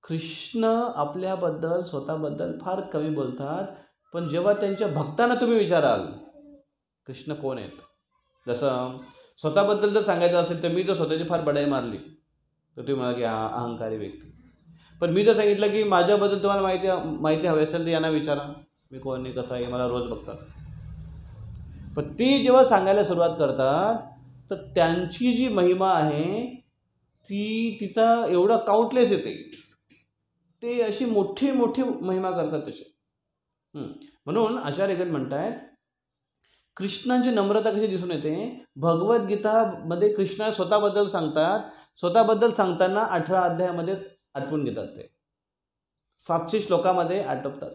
कृष्ण आपल्याबद्दल स्वतःबद्दल फार कमी बोलतात. पण जेव्हा त्यांच्या भक्तांना तुम्ही विचाराल कृष्ण कोण आहेत, जसं स्वतःबद्दल जर सांगायचं असेल तर मी जर स्वतःची फार बढाई मारली तर तुम्ही मला की हा अहंकारी व्यक्ती. पण मी जर सांगितलं की माझ्याबद्दल तुम्हाला माहिती हवी असेल तर यांना विचारा मी कोण आहे, कसं आहे, मला रोज बघतात. पण ती जेव्हा सांगायला सुरुवात करतात तर त्यांची जी महिमा आहे तिचा एवढा काउंटलेस येते. ते अशी मोठी मोठी महिमा करतात तसे. म्हणून आचार्यगण म्हणतायत कृष्णांची नम्रता कशी दिसून येते. भगवद्गीतामध्ये कृष्ण स्वतःबद्दल सांगतात. स्वतःबद्दल सांगताना 18 अध्यायामध्ये आटवून घेतात. ते 700 श्लोकामध्ये आटपतात.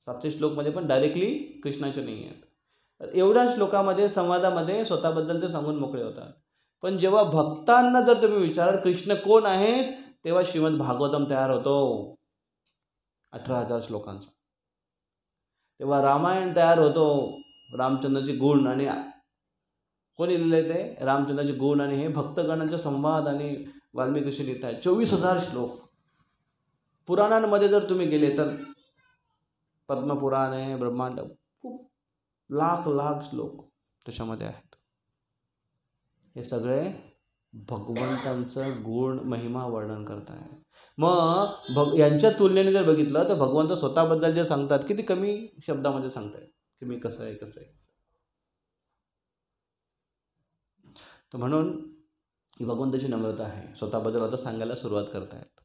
700 श्लोकमध्ये पण डायरेक्टली कृष्णाचे नाही आहेत. एवढ्या श्लोकामध्ये संवादामध्ये स्वतःबद्दल ते सांगून मोकळे होतात. पण जेव्हा भक्तांना जर तुम्ही विचाराल कृष्ण कोण आहेत तेव्हा श्रीमद भागवतम तयार होतो 18,000 श्लोकांचा. तेव्हा रामायण तयार होतो. रामचंद्राचे गुण आणि कोणी लिहिले ते रामचंद्राचे गुण आणि हे भक्तगणांचा संवाद आणि वाल्मिकीशी लिहित आहे. 24,000 श्लोक. पुराणांमध्ये जर तुम्ही गेले तर पद्मपुराण आहे, ब्रह्मांड, खूप लाख श्लोक त्याच्यामध्ये आहेत. हे सगळे भगवंतांचं गुण महिमा वर्णन करत आहे. मग यांच्या तुलनेने जर बघितलं तर भगवंत स्वतःबद्दल जे सांगतात किती कमी शब्दामध्ये सांगतात की मी कसं आहे. तर म्हणून ही भगवंताची नम्रता आहे. स्वतःबद्दल आता सांगायला सुरुवात करतायत.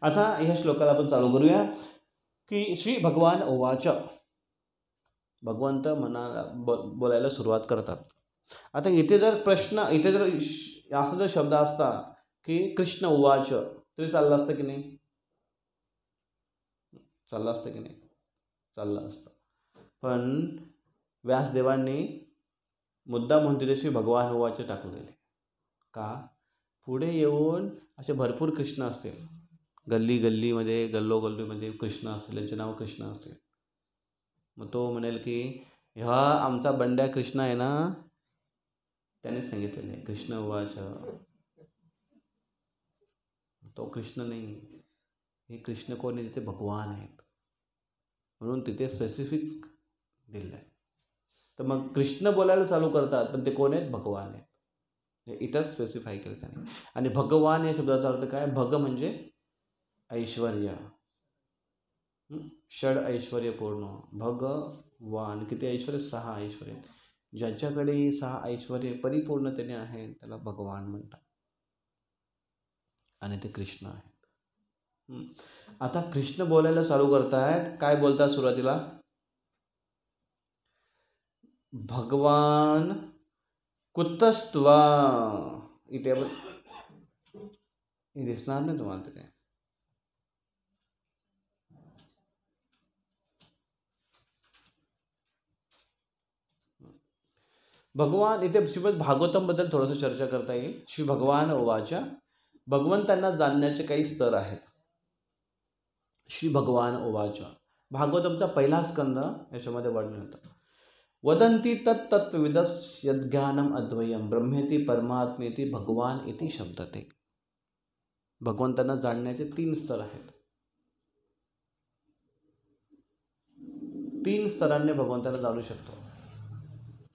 आता ह्या श्लोकाला आपण चालू करूया की श्री भगवान उवाच. भगवंत बोलायला सुरुवात करतात. आता इथे जर असं जर शब्द असता की कृष्ण उवाच तरी चाललं असतं की नाही? चाललं असतं. पण व्यासदेवांनी मुद्दा म्हणून तिथे श्री भगवान उवाच टाकलेले. का? पुढे येऊन असे भरपूर कृष्ण असतील. गल्लीमध्ये गल्लोगल्लीमध्ये कृष्ण असतील, त्यांचे नाव कृष्ण असेल. मग तो म्हणेल की हा आमचा बंड्या कृष्ण आहे ना, त्याने सांगितलेलं आहे कृष्ण उवाच. तो कृष्ण नाही. हे कृष्ण कोण आहे? तिथे भगवान आहेत म्हणून तिथे स्पेसिफिक दिलं आहे. तर मग कृष्ण बोलायला चालू करतात पण ते कोण आहेत? भगवान आहेत. हे इथंच स्पेसिफाय केलं त्याने. आणि भगवान या शब्दाचा अर्थ काय? भग म्हणजे ऐश्वर्य, षड ऐश्वर्य पूर्ण. भगवान किती ऐश्वर्य? 6 ऐश्वर्य. ज्याच्याकडे ही 6 ऐश्वर्य परिपूर्णतेने आहे त्याला भगवान म्हणतात आणि ते कृष्ण आहेत. आता कृष्ण बोलायला चालू करतायत. काय बोलतात सुरुवातीला? भगवान कुतस्त्वा. इथे दिसणार नाही तुम्हाला तिथे. भगवान इथे श्रीमद भागवतमबद्दल थोडंसं चर्चा करता येईल. श्री भगवान उवाच. भगवंतांना जाणण्याचे काही स्तर आहेत. श्री भगवान उवाच. भागवतमचा पहिला स्कंद याच्यामध्ये वर्णन होतं. वदंती तत्तत्त्वविदस् यद्ज्ञानम अद्वयम ब्रह्मेति परमात्मेति भगवान इति शब्दते. भगवंतांना जाणण्याचे 3 स्तर आहेत. 3 स्तरांनी भगवंतांना जाणू शकतो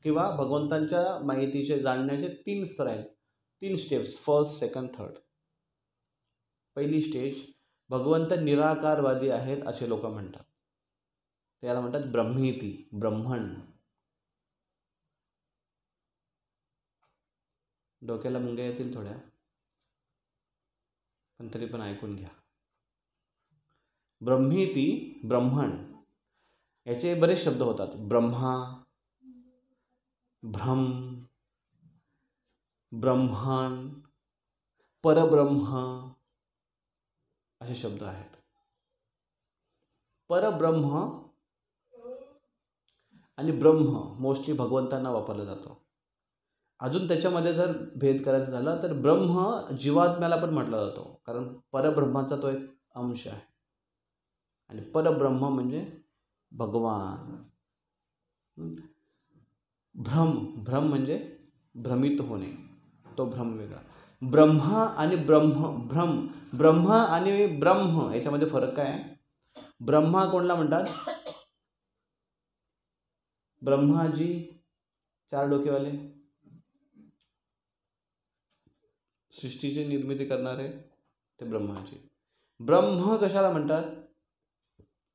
किंवा भगवंतांच्या माहितीचे जाणण्याचे 3 स्तर आहेत. 3 स्टेप्स. First, second, third. पहिली स्टेज भगवंत निराकारवादी आहेत असे लोक म्हणतात. त्याला म्हणतात ब्रह्मेति, ब्रह्मण. डोक्याला मुंग्या येतील थोड्या पण तरी पण ऐकून घ्या. ब्रह्मेति, ब्रह्मण याचे बरेच शब्द होतात. ब्रह्मा, ब्रह्म, ब्रह्मण, परब्रह्म असे शब्द आहेत. परब्रह्म आणि ब्रह्म मोस्टली भगवंतांना वापरला जातो. अजून त्याच्यामध्ये जर भेद करायचा झाला तर ब्रह्म जीवात्म्याला पण म्हटला जातो, कारण परब्रह्माचा तो एक अंश आहे. आणि परब्रह्म म्हणजे भगवान. भ्रम म्हणजे भ्रमित होणे, तो भ्रम वेगळा. ब्रह्म आणि ब्रह्म याच्यामध्ये फरक काय आहे? ब्रह्मा कोणला म्हणतात? ब्रह्माजी 4 डोकेवाले, सृष्टीची निर्मिती करणारे ते ब्रह्माजी. ब्रह्म कशाला म्हणतात?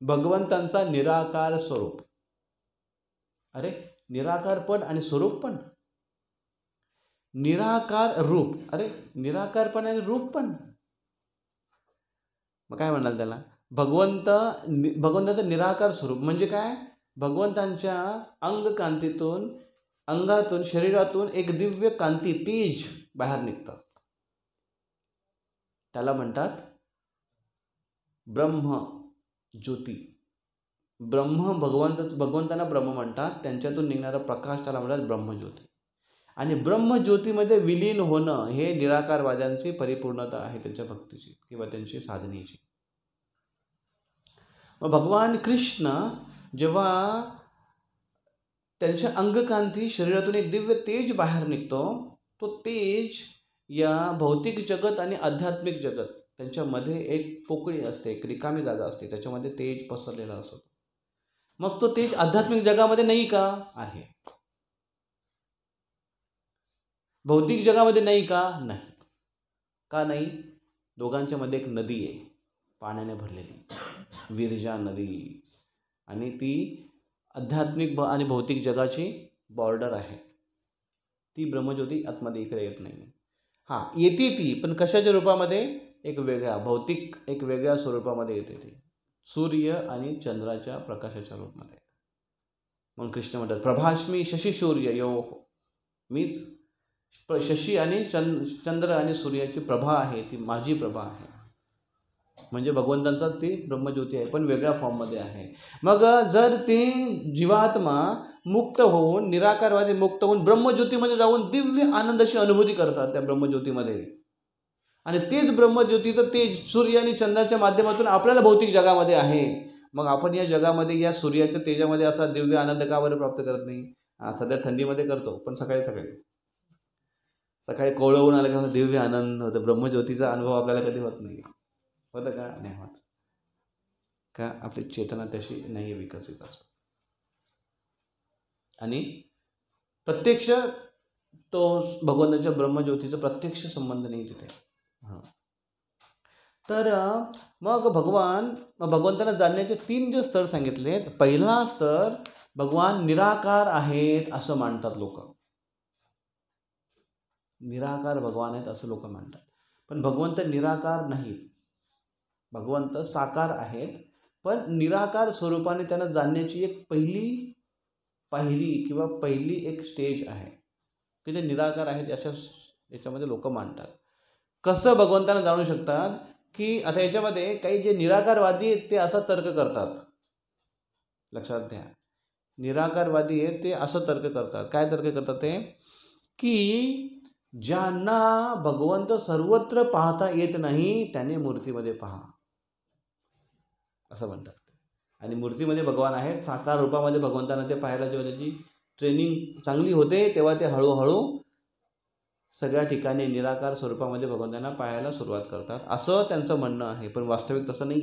भगवंतांचा निराकार स्वरूप. अरे निराकार पण आणि स्वरूप पण. निराकार रूप, अरे निराकार पण आणि रूप पण. मग काय म्हणाल त्याला? भगवंताचं निराकार स्वरूप म्हणजे काय? भगवंतांच्या अंगकांतीतून, अंगातून, शरीरातून एक दिव्य कांती, तेज बाहेर निघतात. त्याला म्हणतात ब्रह्म ज्योती. भगवंतांना ब्रह्म म्हणतात. त्यांच्यातून निघणारा प्रकाश त्याला म्हणतात ब्रह्मज्योती. आणि ब्रह्मज्योतीमध्ये विलीन होणं हे निराकारवाद्यांची परिपूर्णता आहे, त्यांच्या भक्तीची किंवा त्यांची साधनेची. मग भगवान कृष्ण जेव्हा त्यांच्या अंगकांती, शरीरातून एक दिव्य तेज बाहेर निघतो, तो तेज या भौतिक जगत आणि आध्यात्मिक जगत त्यांच्यामध्ये एक पोकळी असते, एक रिकामी जागा असते, त्याच्यामध्ये तेज पसरलेला असतो. मग तो तेज आध्यात्मिक जगामध्ये नाही का? आहे. भौतिक जगामध्ये नाही का? नाही. का नाही? दोघांच्या मध्ये एक नदी आहे, पाण्याने भरलेली, विरजा नदी. आणि ती आध्यात्मिक आणि भौतिक जगाची बॉर्डर आहे. ती ब्रह्मज्योती आतमध्ये इकडे येत नाही. हां, येते ती, पण कशाच्या रूपामध्ये? एक वेगळ्या भौतिक, एक वेगळ्या स्वरूपामध्ये येते ती, सूर्य आणि चंद्राच्या प्रकाशाच्या रूपामध्ये. म्हणून कृष्ण म्हणतात प्रभास्मी शशी सूर्य यो. मीच शशी आणि चंद्र आणि सूर्याची प्रभा आहे, ती माझी प्रभा आहे. म्हणजे भगवंतांचा ती ब्रह्मज्योती आहे, पण वेगळ्या फॉर्ममध्ये आहे. मग जर ती जीवात्मा मुक्त होऊन, निराकारवादी मुक्त होऊन ब्रह्मज्योतीमध्ये जाऊन दिव्य आनंदाची अनुभूती करतात त्या ब्रह्मज्योतीमध्ये, आणि तेच ब्रह्मज्योतीचं तेज सूर्य आणि चंद्राच्या माध्यमातून आपल्याला भौतिक जगामध्ये आहे. मग आपण या जगामध्ये या सूर्याच्या तेजामध्ये असा दिव्य आनंद का बरं प्राप्त करत नाही? सध्या थंडीमध्ये करतो, पण सकाळी कोवळवून आलं का दिव्य आनंद होतं. ब्रह्मज्योतीचा अनुभव आपल्याला कधी होत नाही. होतं का? नाही होत. का? आपली चेतना तशी नाही विकसित असतो. आणि प्रत्यक्ष तो भगवंताच्या ब्रह्मज्योतीचा प्रत्यक्ष संबंध नाही तिथे. तर मग भगवंतांना जाणण्याचे 3 जे स्तर सांगितलेत. पहिला स्तर, भगवान निराकार आहेत असं मानतात लोक. निराकार भगवान आहेत असं लोक मानतात. पण भगवंत निराकार नाहीत. भगवंत साकार आहेत, पण निराकार स्वरूपाने त्यांना जाणण्याची एक पहिली पायरी किंवा पहिली एक स्टेज आहे की ते निराकार आहेत अशा याच्यामध्ये लोक मानतात. कसं भगवंतांना जाणू शकतात? की आता याच्यामध्ये काही जे निराकारवादी आहेत ते असा तर्क करतात. लक्षात घ्या, निराकारवादी आहेत ते असं तर्क करतात. काय तर्क करतात ते? की ज्यांना भगवंत सर्वत्र पाहता येत नाही त्याने मूर्तीमध्ये पहा, असं म्हणतात. आणि मूर्तीमध्ये भगवान आहे, साकार रूपामध्ये भगवंतांना ते पाहायला जेव्हा त्याची ट्रेनिंग चांगली होते तेव्हा ते हळूहळू सगळ्या ठिकाणी निराकार स्वरूपामध्ये भगवंतांना पाहायला सुरुवात करतात, असं त्यांचं म्हणणं आहे. पण वास्तविक तसं नाही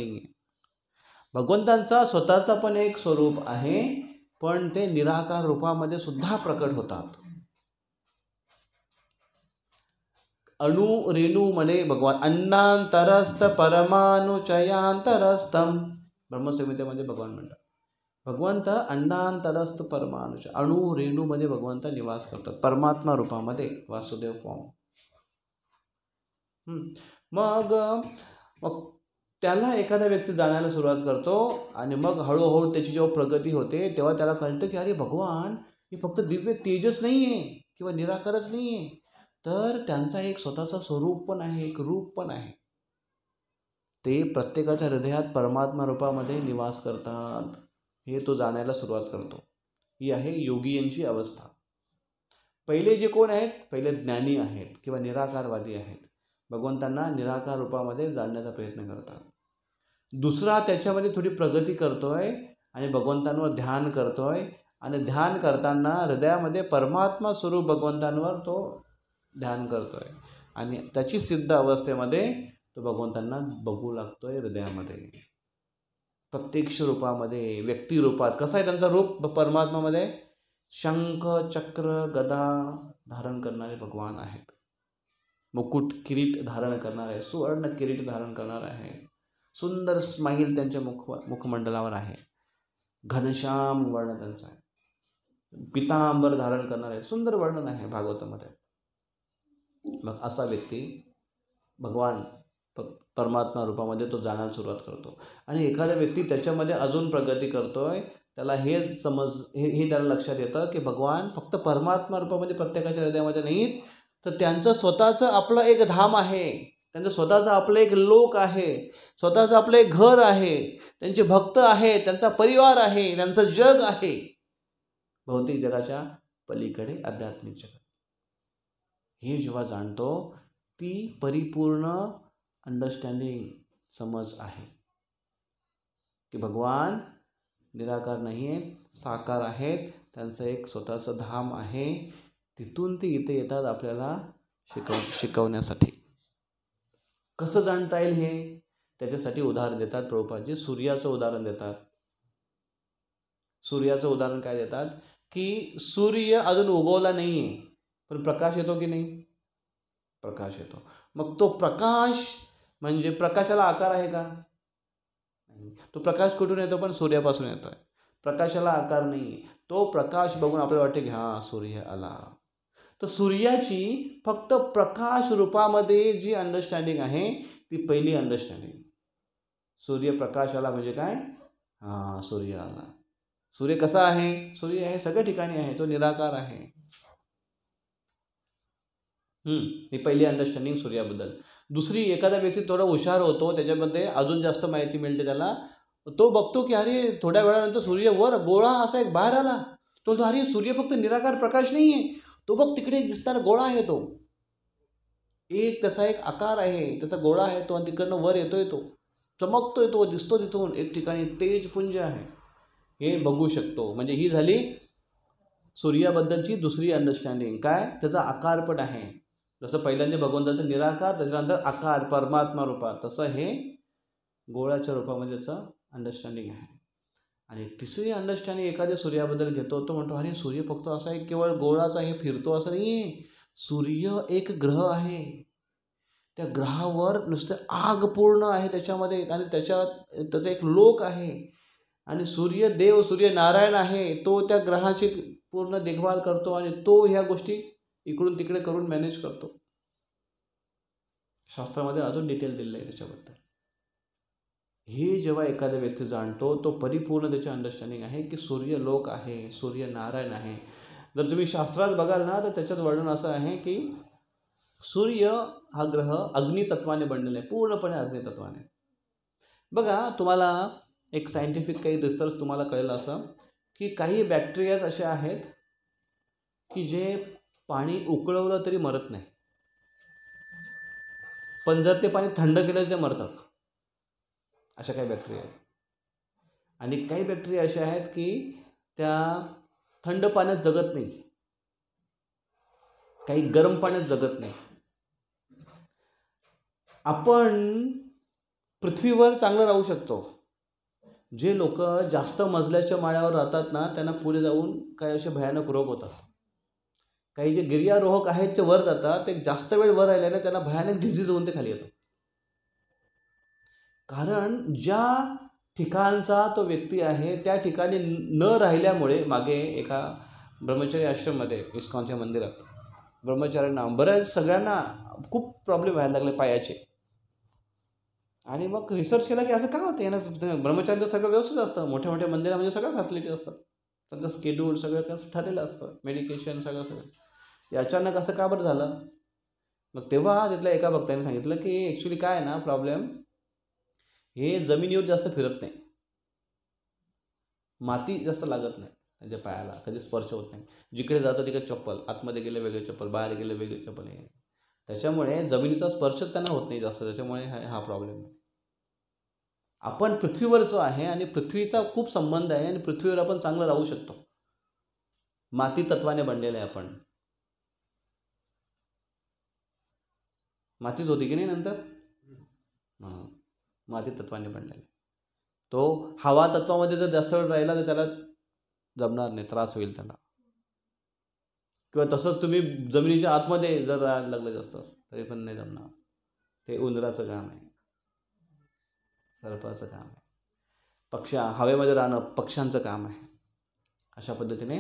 आहे. भगवंतांचा स्वतःचा पण एक स्वरूप आहे, पण ते निराकार रूपामध्ये सुद्धा प्रकट होतात. अणु रेणूमध्ये भगवान, अन्नांतरस्थ परमाणुचयांतरस्थम, ब्रह्मसंहितेमध्ये भगवान म्हणतात. भगवंत अन्नांतरस्थ परमाणुच, अणु रेणूमध्ये भगवंत निवास करतात परमात्मा रूपामध्ये, वासुदेव फॉर्म. मग त्याला एखादा व्यक्ती जाणायला सुरुवात करतो आणि मग हळूहळू त्याची जेव्हा प्रगती होते तेव्हा त्याला कळतं की अरे भगवान हे फक्त दिव्य तेजस नाही आहे किंवा निराकारच नाही आहे, तर त्यांचा एक स्वतःचा स्वरूप पण आहे, एक रूप पण आहे. ते प्रत्येकाच्या हृदयात परमात्मा रूपामध्ये निवास करतात, हे तो जाणायला सुरुवात करतो. ही आहे योगियांची अवस्था. पहिले जे कोण आहेत, पहिले ज्ञानी आहेत किंवा निराकारवादी आहेत, भगवंतांना निराकार रूपामध्ये जाणण्याचा प्रयत्न करतात. दुसरा त्याच्यामध्ये थोडी प्रगती करतोय आणि भगवंतांवर ध्यान करतोय आणि ध्यान करताना हृदयामध्ये परमात्मा स्वरूप भगवंतांवर तो ध्यान करतोय आणि त्याची सिद्ध अवस्थेमध्ये तो भगवंतांना बघू लागतोय हृदयामध्ये, प्रत्यक्ष रूपामध्ये, व्यक्ती रूपात. कसं आहे त्यांचा रूप परमात्मामध्ये? शंख चक्र गदा धारण करणारे भगवान आहेत, मुकुट किरीट धारण करणारे, सुवर्ण किरीट धारण करणारे आहे, सुंदर स्माईल त्यांच्या मुखमंडलावर आहे, घनश्याम वर्ण त्यांचा आहे, पितांबर धारण करणारे, सुंदर वर्णन आहे भागवतामध्ये. मग असा व्यक्ती भगवान परमात्मा रूपामध्ये तो जाण्याला सुरुवात करतो आणि एखादा व्यक्ती त्याच्यामध्ये अजून प्रगती करतोय, त्याला हे त्याला लक्षात येतं की भगवान फक्त परमात्मा रूपामध्ये प्रत्येकाच्या हृदयामध्ये नाहीत, तर त्यांचं स्वतःचं आपलं एक धाम आहे, त्यांचं स्वतःचं आपलं एक लोक आहे, स्वतःचं आपलं एक घर आहे, त्यांचे भक्त आहेत, त्यांचा परिवार आहे, त्यांचं जग आहे, भौतिक जगाच्या पलीकडे आध्यात्मिक जग. हे जेव्हा जाणतो ती परिपूर्ण अंडरस्टँडिंग, समज आहे की भगवान निराकार नाही आहेत, साकार आहेत, त्यांचं एक स्वतःचं धाम आहे. तिथून ते इथे येतात आपल्याला शिकवण्यासाठी. कसं जाणता येईल हे? त्याच्यासाठी उदाहरण देतात प्रभुपादजी. सूर्याचं उदाहरण देतात. सूर्याचं उदाहरण काय देतात की सूर्य अजून उगवला नाही आहे, पण प्रकाश येतो की नाही? प्रकाश येतो. मग तो प्रकाश म्हणजे प्रकाशाला आकार आहे का? तो प्रकाश कुठून येतो? पण सूर्यापासून येतोय. प्रकाशाला आकार नाही. तो प्रकाश बघून आपल्याला वाटते की हा सूर्य आला. तर सूर्याची फक्त प्रकाश रूपामध्ये जी अंडरस्टँडिंग आहे ती पहिली अंडरस्टँडिंग. सूर्यप्रकाश आला म्हणजे काय? हा सूर्य आला. सूर्य कसा आहे? सूर्य आहे सगळ्या ठिकाणी आहे, तो निराकार आहे. ही पहिली अंडरस्टँडिंग सूर्याबद्दल. दुसरी, एखादा व्यक्ती थोडा हुशार होतो, त्याच्यामध्ये अजून जास्त माहिती मिळते त्याला, तो बघतो की अरे थोड्या वेळानंतर सूर्य वर गोळा असा एक बाहेर आला. तो म्हणतो अरे सूर्य फक्त निराकार प्रकाश नाही आहे, तो बघ तिकडे दिसणारा गोळा आहे, तो एक त्याचा एक आकार आहे, त्याचा गोळा आहे तो, आणि तिकडनं वर येतोय, तो चमकतोय, तो दिसतो तिथून एक ठिकाणी तेजपुंज आहे, हे बघू शकतो. म्हणजे ही झाली सूर्याबद्दलची दुसरी अंडरस्टँडिंग. काय? त्याचा आकार पण आहे. जसं पहिल्यांदा भगवंताचं निराकार, त्याच्यानंतर आकार परमात्मा रूपात, तसं हे गोळ्याच्या रूपामध्ये त्याचं अंडरस्टँडिंग आहे. आणि तिसरी अंडरस्टँडिंग एखाद्या सूर्याबद्दल घेतो, तो म्हणतो अरे सूर्य फक्त असा एक केवळ गोळाचा हे फिरतो असं नाही आहे, सूर्य एक ग्रह आहे, त्या ग्रहावर नुसतं आग पूर्ण आहे त्याच्यामध्ये, आणि त्याचा एक लोक आहे, आणि सूर्य देव, सूर्य नारायण आहे, तो त्या ग्रहाची पूर्ण देखभाल करतो आणि तो ह्या गोष्टी इकडून तिकडे करून मॅनेज करतो. शास्त्रामध्ये अजून डिटेल दिलेलं आहे त्याच्याबद्दल. हे जेव्हा एखादा व्यक्ती जाणतो, तो परिपूर्ण त्याची अंडरस्टँडिंग आहे की सूर्य लोक आहे, सूर्य नारायण आहे. जर तुम्ही शास्त्रात बघाल ना, तर त्याच्यात वर्णन असं आहे की सूर्य हा ग्रह अग्नितत्वाने बनलेला आहे, पूर्णपणे अग्नितत्वाने. बघा, तुम्हाला एक सायंटिफिक काही रिसर्च तुम्हाला कळेल असं की काही बॅक्टेरियाज असे आहेत की जे पाणी उकळवलं तरी मरत नाही, पण जर ते पाणी थंड केलं तर ते मरतात. अशा काही बॅक्टेरिया आहेत. आणि काही बॅक्टेरिया असे आहेत की त्या थंड पाण्यात जगत नाही, काही गरम पाण्यात जगत नाही. आपण पृथ्वीवर चांगलं राहू शकतो. जे लोक जास्त मजल्याच्या माळ्यावर राहतात ना, त्यांना पुढे जाऊन काही असे भयानक रोग होतात. काही जे गिर्यारोहक आहेत ते वर जातात, ते जास्त वेळ वर राहिल्याने त्यांना भयानक डिझीज होऊन ते खाली येतात. कारण ज्या ठिकाणचा तो व्यक्ती आहे त्या ठिकाणी न राहिल्यामुळे, मागे एका ब्रह्मचारी आश्रममध्ये इस्कॉनच्या मंदिरात ब्रह्मचार्यांना बऱ्याच सगळ्यांना खूप प्रॉब्लेम व्हायला लागले पायाचे. आणि मग रिसर्च केला की असं का होतं यांना. ब्रह्मचार्य सगळं व्यवस्थित असतं, मोठ्या मोठ्या मंदिरामध्ये सगळ्या फॅसिलिटी असतात, त्यांचं स्केड्यूल सगळं कसं ठरलेलं असतं, मेडिकेशन सगळं हे अचानक असं का बरं झालं. मग तेव्हा तिथल्या एका भक्ताने सांगितलं की ॲक्च्युली काय ना प्रॉब्लेम, हे जमिनीवर जास्त फिरत नाही, माती जास्त लागत नाही त्यांच्या पायाला, कधी स्पर्श होत नाही, जिकडे जातं तिकडे चप्पल, आतमध्ये गेले वेगळे चप्पल, बाहेर गेले वेगळे चप्पल, आहे त्याच्यामुळे जमिनीचा स्पर्शच त्यांना होत नाही जास्त, त्याच्यामुळे हा प्रॉब्लेम आहे. आपण पृथ्वीवर जो आहे आणि पृथ्वीचा खूप संबंध आहे आणि पृथ्वीवर आपण चांगलं राहू शकतो. माती तत्वाने बनलेलं आहे आपण, मातीच होती की नाही नंतर, माती तत्वाने बनलेलं. तो हवा तत्वामध्ये जर जास्त वेळ राहिला तर त्याला जमणार नाही, त्रास होईल त्याला. किंवा तसंच तुम्ही जमिनीच्या आतमध्ये जर राहायला लागलं जास्त तरी पण नाही जमणार. ते उंदराचं काम आहे, सर्पाचं काम आहे, हवेमध्ये राहणं पक्ष्यांचं काम आहे. अशा पद्धतीने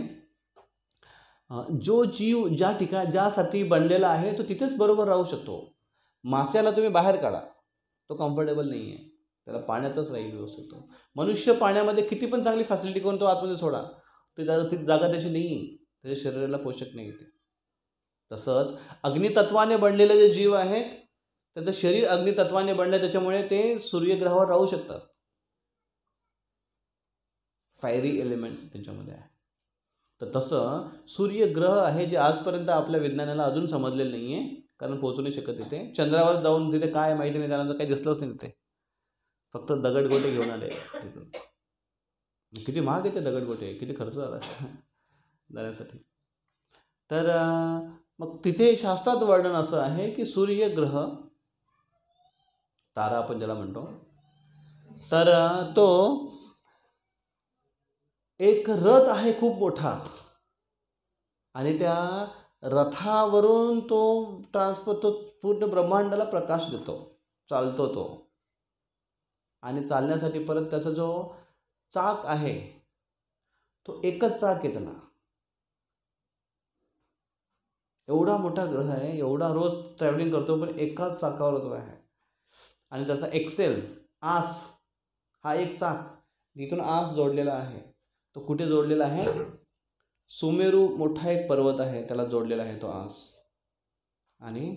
जो जीव ज्यासाठी बनलेला आहे तो तिथेच बरोबर राहू शकतो. माश्याला तुम्ही बाहेर काढा, तो कम्फर्टेबल नाही आहे, त्याला पाण्यातच राहील व्यवस्थित. मनुष्य पाण्यामध्ये किती पण चांगली फॅसिलिटी करून तो आतमध्ये सोडा, ती जागा त्याची नाही आहे, त्याच्या शरीराला पोषक नाही येते. तसंच अग्नितत्वाने बनलेले जे जीव आहेत त्याचं शरीर अग्नितत्वाने बनलं, त्याच्यामुळे ते सूर्यग्रहावर राहू शकतात. फायरी एलिमेंट त्याच्यामध्ये आहे. तर तसं सूर्यग्रह आहे जे आजपर्यंत आपल्या विज्ञानाला अजून समजलेलं नाही आहे, कारण पोहोचू नाही शकत तिथे. चंद्रावर जाऊन तिथे काय माहिती नाही, त्यानंतर काही दिसलंच नाही तिथे, फक्त दगडगोटे घेऊन आले तिथून. किती महाग येते दगडगोटे, किती खर्च झाला जाण्यासाठी. तर मग तिथे शास्त्रात वर्णन असं आहे की सूर्यग्रह, तारा आपण ज्याला म्हणतो, तर तो एक रथ आहे खूप मोठा, आणि त्या रथावरून तो पूर्ण ब्रह्मांडाला प्रकाश देतो, चालतो तो. आणि चालण्यासाठी परत त्याचा जो चाक आहे तो एकच चाक आहे त्याला. एवढा मोठा ग्रह आहे, एवढा रोज ट्रॅव्हलिंग करतो, पण एकाच चाकावर तो आहे. आणि त्याचा एक्सेल आस हा एक चाक, इथून आस जोडलेला आहे. तो कुठे जोडलेला आहे, सुमेरू मोठा एक पर्वत आहे त्याला जोडलेला आहे तो आस, आणि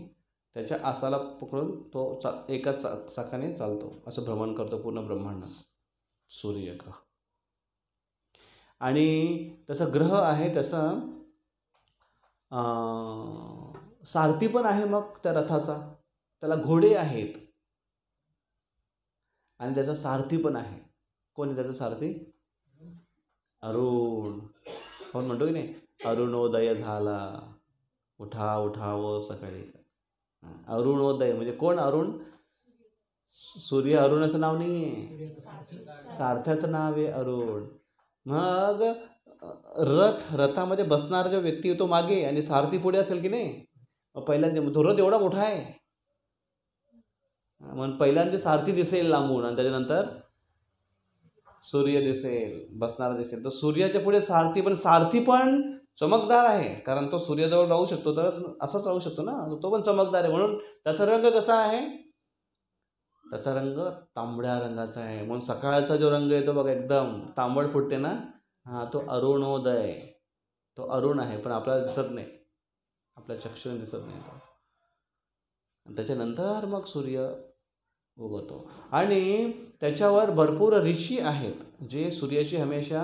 त्याच्या आसाला पकडून तो एकाच चाकाने चालतो, असं भ्रमण करतो पूर्ण ब्रह्मांडाचं सूर्यग्रह. आणि त्याचा ग्रह आहे तसं सारथी पण आहे. मग त्या रथाचा त्याला घोडे आहेत आणि त्याचा सारथी पण आहे. कोणी त्याचा सारथी, अरुण. कोण म्हणतो की नाही, अरुणोदय झाला, उठा उठावं सकाळी. अरुणोदय म्हणजे कोण, अरुण, सूर्य. अरुणाचं नाव नाही आहे, सारथ्याचं नाव आहे अरुण. मग रथामध्ये बसणारा जो व्यक्ती तो मागे आणि सारथी पुढे असेल की नाही, पहिल्यांदा तो रथ एवढा मोठा आहे, मग पहिल्यांदा सारथी दिसेल लांबून आणि त्याच्यानंतर सूर्य दिसेल, बसणारा दिसेल. तर सूर्याच्या पुढे सारथी, पण सारथी पण चमकदार आहे, कारण तो सूर्याजवळ राहू शकतो, तर असंच राहू शकतो ना, तो पण चमकदार आहे. म्हणून त्याचा रंग कसा आहे, त्याचा रंग तांबड्या रंगाचा आहे. म्हणून सकाळचा जो रंग आहे तो बघा एकदम तांबड फुटते ना, हा तो अरुणोदय, तो अरुण आहे, पण आपल्याला दिसत नाही, आपल्या चक्षुने दिसत नाही तो. त्याच्यानंतर मग सूर्य उगवतो. आणि त्याच्यावर भरपूर ऋषी आहेत जे सूर्याची हमेशा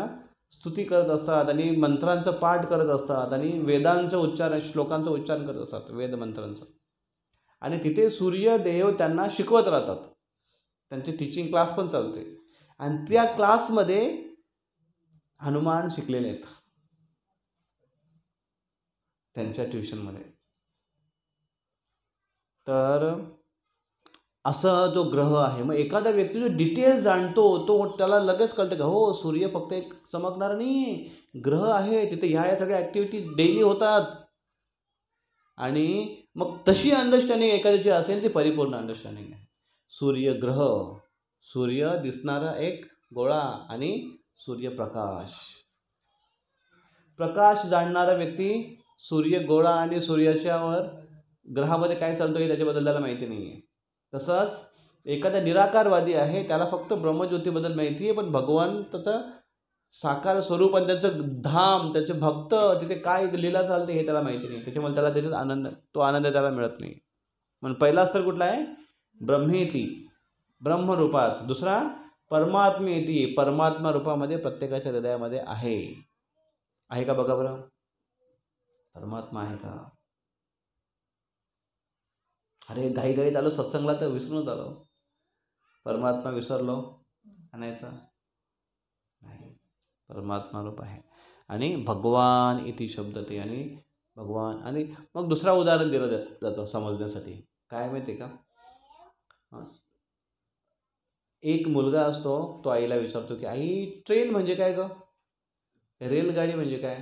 स्तुती करत असतात आणि मंत्रांचं पाठ करत असतात आणि वेदांचं उच्चारण, श्लोकांचं उच्चारण करत असतात, वेद मंत्रांचं. आणि तिथे सूर्यदेव त्यांना शिकवत राहतात, त्यांचे टीचिंग क्लास पण चालते. आणि त्या क्लासमध्ये हनुमान शिकलेले आहेत त्यांच्या ट्युशनमध्ये. तर असं जो ग्रह आहे. मग एखादा व्यक्ती जो डिटेल्स जाणतो तो त्याला लगेच कळतं का हो सूर्य फक्त एक चमकणारा नाही आहे, ग्रह आहे, तिथे ह्या सगळ्या ॲक्टिव्हिटी डेली होतात. आणि मग तशी अंडरस्टँडिंग एखाद्याची असेल ती परिपूर्ण अंडरस्टँडिंग आहे. सूर्यग्रह, सूर्य दिसणारा एक गोळा आणि सूर्यप्रकाश, प्रकाश जाणणारा व्यक्ती सूर्य गोळा आणि सूर्याच्यावर ग्रहामध्ये काय चालतो हे त्याच्याबद्दल त्याला माहिती नाही आहे. तसंच एखादा निराकारवादी आहे त्याला फक्त ब्रह्मज्योतीबद्दल माहिती आहे, पण भगवान त्याचं साकार स्वरूप आणि त्याचं धाम, त्याचे भक्त तिथे काय लीला चालते हे त्याला माहिती नाही. त्याच्यामुळे त्याला त्याच्यात आनंद, तो आनंद त्याला मिळत नाही. म्हणून पहिला स्तर कुठला आहे? ब्रह्मेती, ब्रह्मरूपात. दुसरा परमात्मेती, परमात्मा रूपामध्ये प्रत्येकाच्या हृदयामध्ये आहे का बघा बरं, परमात्मा आहे का? अरे घाईघाईत आलो सत्संगला तर विसरूनच आलो, परमात्मा विसरलो आणायचा नाही. परमात्मा रूप आहे आणि भगवान इति शब्द ते, आणि भगवान. आणि मग दुसरा उदाहरण दिलं जातं समजण्यासाठी. काय माहिती आहे का? एक मुलगा असतो, तो आईला विचारतो की आई ट्रेन म्हणजे काय ग, रेलगाडी म्हणजे काय?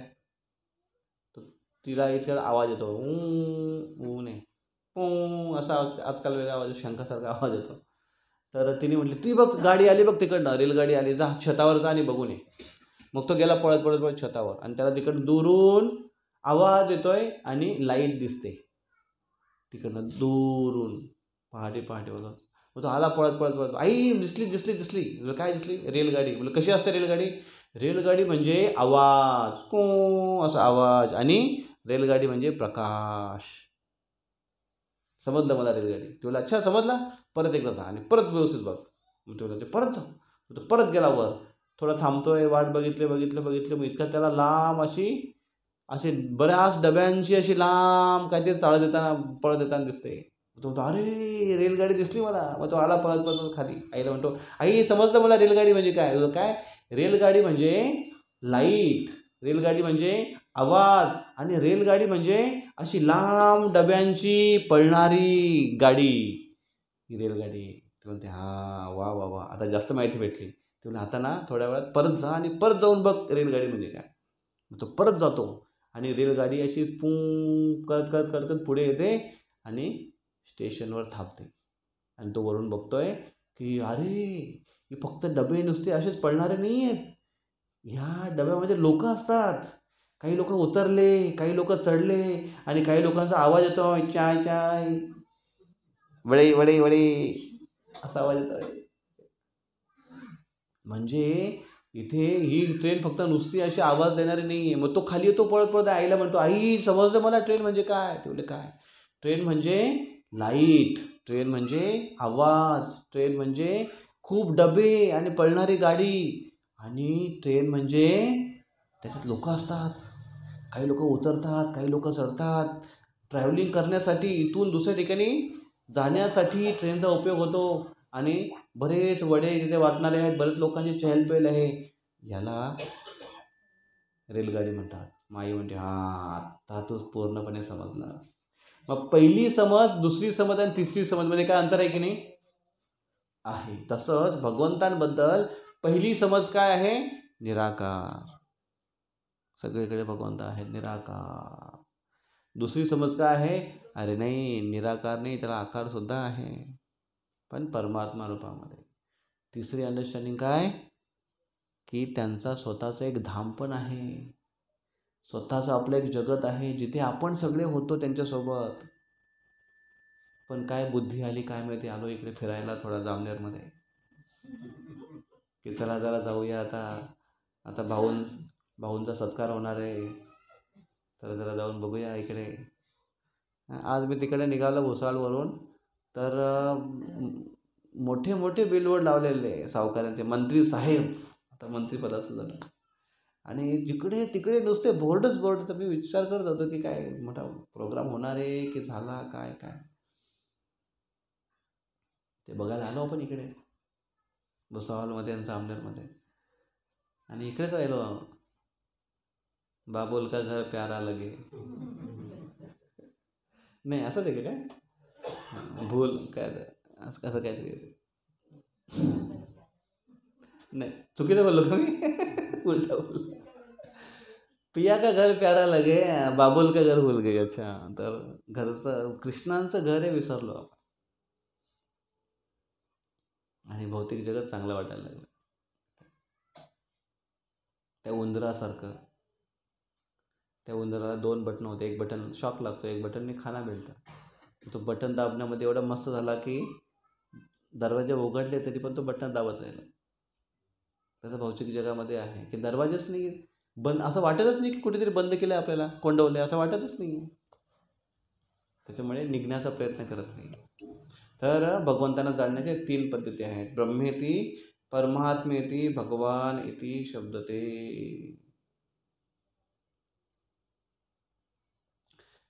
तिला इतका आवाज येतो, ऊ नाही असा आजकाल वेगळा आवाज, शंखासारखा आवाज येतो. तर तिने म्हटली ती बघ गाडी आली बघ तिकडनं, रेलगाडी आली, जा छतावर जा आणि बघून ये. मग तो गेला पळत पळत पळत छतावर, आणि त्याला तिकडं दुरून आवाज येतोय आणि लाईट दिसते तिकडनं दुरून, पहाटे पहाटे बघत. मग तो आला पळत पळत पळत, आई दिसली दिसली दिसली. काय दिसली? रेलगाडी. बोल कशी असते रेलगाडी? रेलगाडी म्हणजे आवाज, को असा आवाज, आणि रेलगाडी म्हणजे प्रकाश. समजलं मला रेलगाडी. तुला अच्छा समजला, परत एकदा जा आणि परत व्यवस्थित बघ. मग तुला ते परत जा. तो परत गेला वर, थोडा थांबतोय, वाट बघितलं. मग इतका त्याला लांब असे बऱ्याच डब्यांची अशी लांब काहीतरी पळत येताना दिसते. तो म्हणतो अरे रेलगाडी दिसली मला. मग तो आला पळत पळत खाली. आईला म्हणतो आई समजलं मला रेलगाडी म्हणजे काय? काय? रेलगाडी म्हणजे लाईट, रेलगाडी म्हणजे आवाज, आणि रेलगाडी म्हणजे अशी लांब डब्यांची पळणारी गाडी, ही रेलगाडी. ते म्हणते हां वा वा वा, आता जास्त माहिती भेटली. ते म्हणते आता ना थोड्या वेळात परत जा आणि परत जाऊन बघ रेलगाडी म्हणजे काय. तो परत जातो आणि रेलगाडी अशी पुं करत पुढे येते आणि स्टेशनवर थांबते. आणि तो वरून बघतोय की अरे ही फक्त डबे नुसते असेच पळणारे नाही आहेत, ह्या डब्यामध्ये लोक असतात. काही लोक उतरले, काही लोक चढले, आणि काही लोकांचा आवाज येतो चाय चाय, वडे वडे वडे असा आवाज येतोय. म्हणजे इथे ही ट्रेन फक्त नुसती अशी आवाज देणारी नाही आहे. मग तो खाली येतो पळत पळत, आईला म्हणतो आई समजलं मला ट्रेन म्हणजे काय. ते बोलले काय? ट्रेन म्हणजे लाईट, ट्रेन म्हणजे आवाज, ट्रेन म्हणजे खूप डबे आणि पळणारी गाडी, आणि ट्रेन म्हणजे त्याच्यात लोक असतात. काही लोक उतरतात, काही लोक चढतात. ट्रॅव्हलिंग करण्यासाठी, इथून दुसऱ्या ठिकाणी जाण्यासाठी ट्रेनचा उपयोग होतो. आणि बरेच वडे तिथे वाटणारे आहेत, बरेच लोकांची चहलपहल आहे. याला रेलगाडी म्हणतात. माई म्हणते हां आता तू पूर्णपणे समजला. मग पहिली समज, दुसरी समज आणि तिसरी समजमध्ये काय अंतर आहे की नाही? आहे. तसंच भगवंतांबद्दल पहिली समज काय आहे? निराकार, सगळीकडे भगवंत आहेत, निराकार. दुसरी समज काय आहे? अरे नाही निराकार नाही, त्याला आकार सुद्धा आहे, पण परमात्मा रूपामध्ये. तिसरी अंडरस्टँडिंग काय? की त्यांचा स्वतःचं एक धाम पण आहे, स्वतःचं आपलं एक जगत आहे जिथे आपण सगळे होतो त्यांच्यासोबत. पण काय बुद्धी आली काय माहिती, आलो इकडे फिरायला थोडा जामनेरमध्ये, की चला जरा जाऊया आता भाऊंचा सत्कार होणार आहे, तर जरा जाऊन बघूया इकडे. आज मी तिकडे निघालो भुसावळवरून, तर मोठे मोठे बिलबोर्ड लावलेले सावकारांचे, मंत्री साहेब, आता मंत्रिपदाचं झालं, आणि जिकडे तिकडे नुसते बोर्डच बोर्ड. तर मी विचार करत होतो की काय मोठा प्रोग्राम होणार आहे की झाला काय काय. ते बघायला आलो आपण इकडे भुसावळमध्ये आणि जामनेरमध्ये, आणि इकडेच राहिलो. बाबुल का घर प्यारा लगे, नाही असं ते काय भूल काय असं काहीतरी, नाही चुकीचं बोललो का मी? उलटा बोल. पिया का घर प्यारा लगे, बाबुल का घर भूल गए. अच्छा, तर घरचं कृष्णांचं घर हे विसरलो आपण, आणि भौतिक जगत चांगलं वाटायला लागलं. त्या उंदरासारखं, त्या उंदराला 2 बटन होते, एक बटन शॉक लागतो, एक बटनने खाना मिळतं. तो बटन दाबण्यामध्ये एवढा मस्त झाला की दरवाजे उघडले तरी पण तो बटन दाबत राहिला. त्याचा भौतिक जगामध्ये आहे की दरवाजेच नाही बंद, असं वाटतच नाही की कुठेतरी बंद केलं आपल्याला, कोंडवले, असं वाटतच नाही. त्याच्यामुळे निघण्याचा प्रयत्न करत नाही. तर भगवंतांना जाणण्याच्या 3 पद्धती आहेत. ब्रह्मेती, परमात्मेती, भगवान इति शब्दते.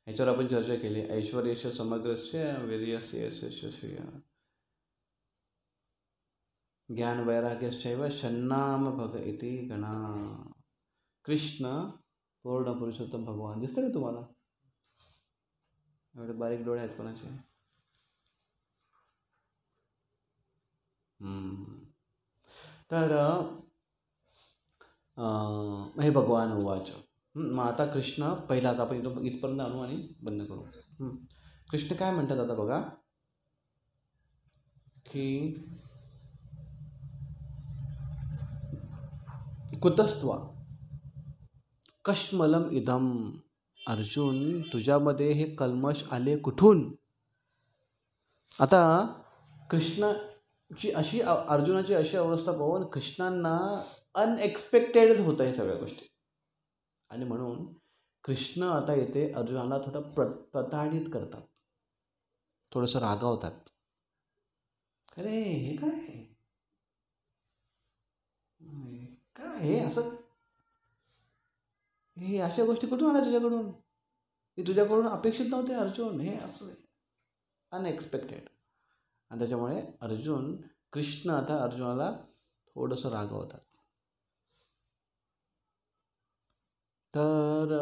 ह्याच्यावर आपण चर्चा केली. ऐश्वर्यस्य समग्रस्य वीर्यस्य यशस्य श्रिय ज्ञान वैराग्यश्चैव षण्णाम भग इति गणा. कृष्ण पूर्ण पुरुषोत्तम भगवान दिसतं का तुम्हाला? एवढे बारीक डोळे आहेत कोणाचे? तर हे भगवान उवाच. मग आता कृष्ण पहिलाच आपण इथपर्यंत आणू आणि बंद करू. कृष्ण काय म्हणतात आता बघा की कुतस्त्वा कश्मलम इदम. अर्जुन, तुझ्यामध्ये हे कल्मश आले कुठून? आता कृष्णाची अशी, अर्जुनाची अशी अवस्था पाहून कृष्णांना अनएक्सपेक्टेड होतं हे सगळ्या गोष्टी. आणि म्हणून कृष्ण आता येते अर्जुनाला थोडं प्रताडित करतात, थोडंसं रागावतात. अरे हे काय हे असं, हे अशा गोष्टी कुठून आल्या तुझ्याकडून? हे तुझ्याकडून अपेक्षित नव्हते अर्जुन, हे असं अनएक्सपेक्टेड. आणि त्याच्यामुळे कृष्ण आता अर्जुनाला थोडंसं रागवतात. तर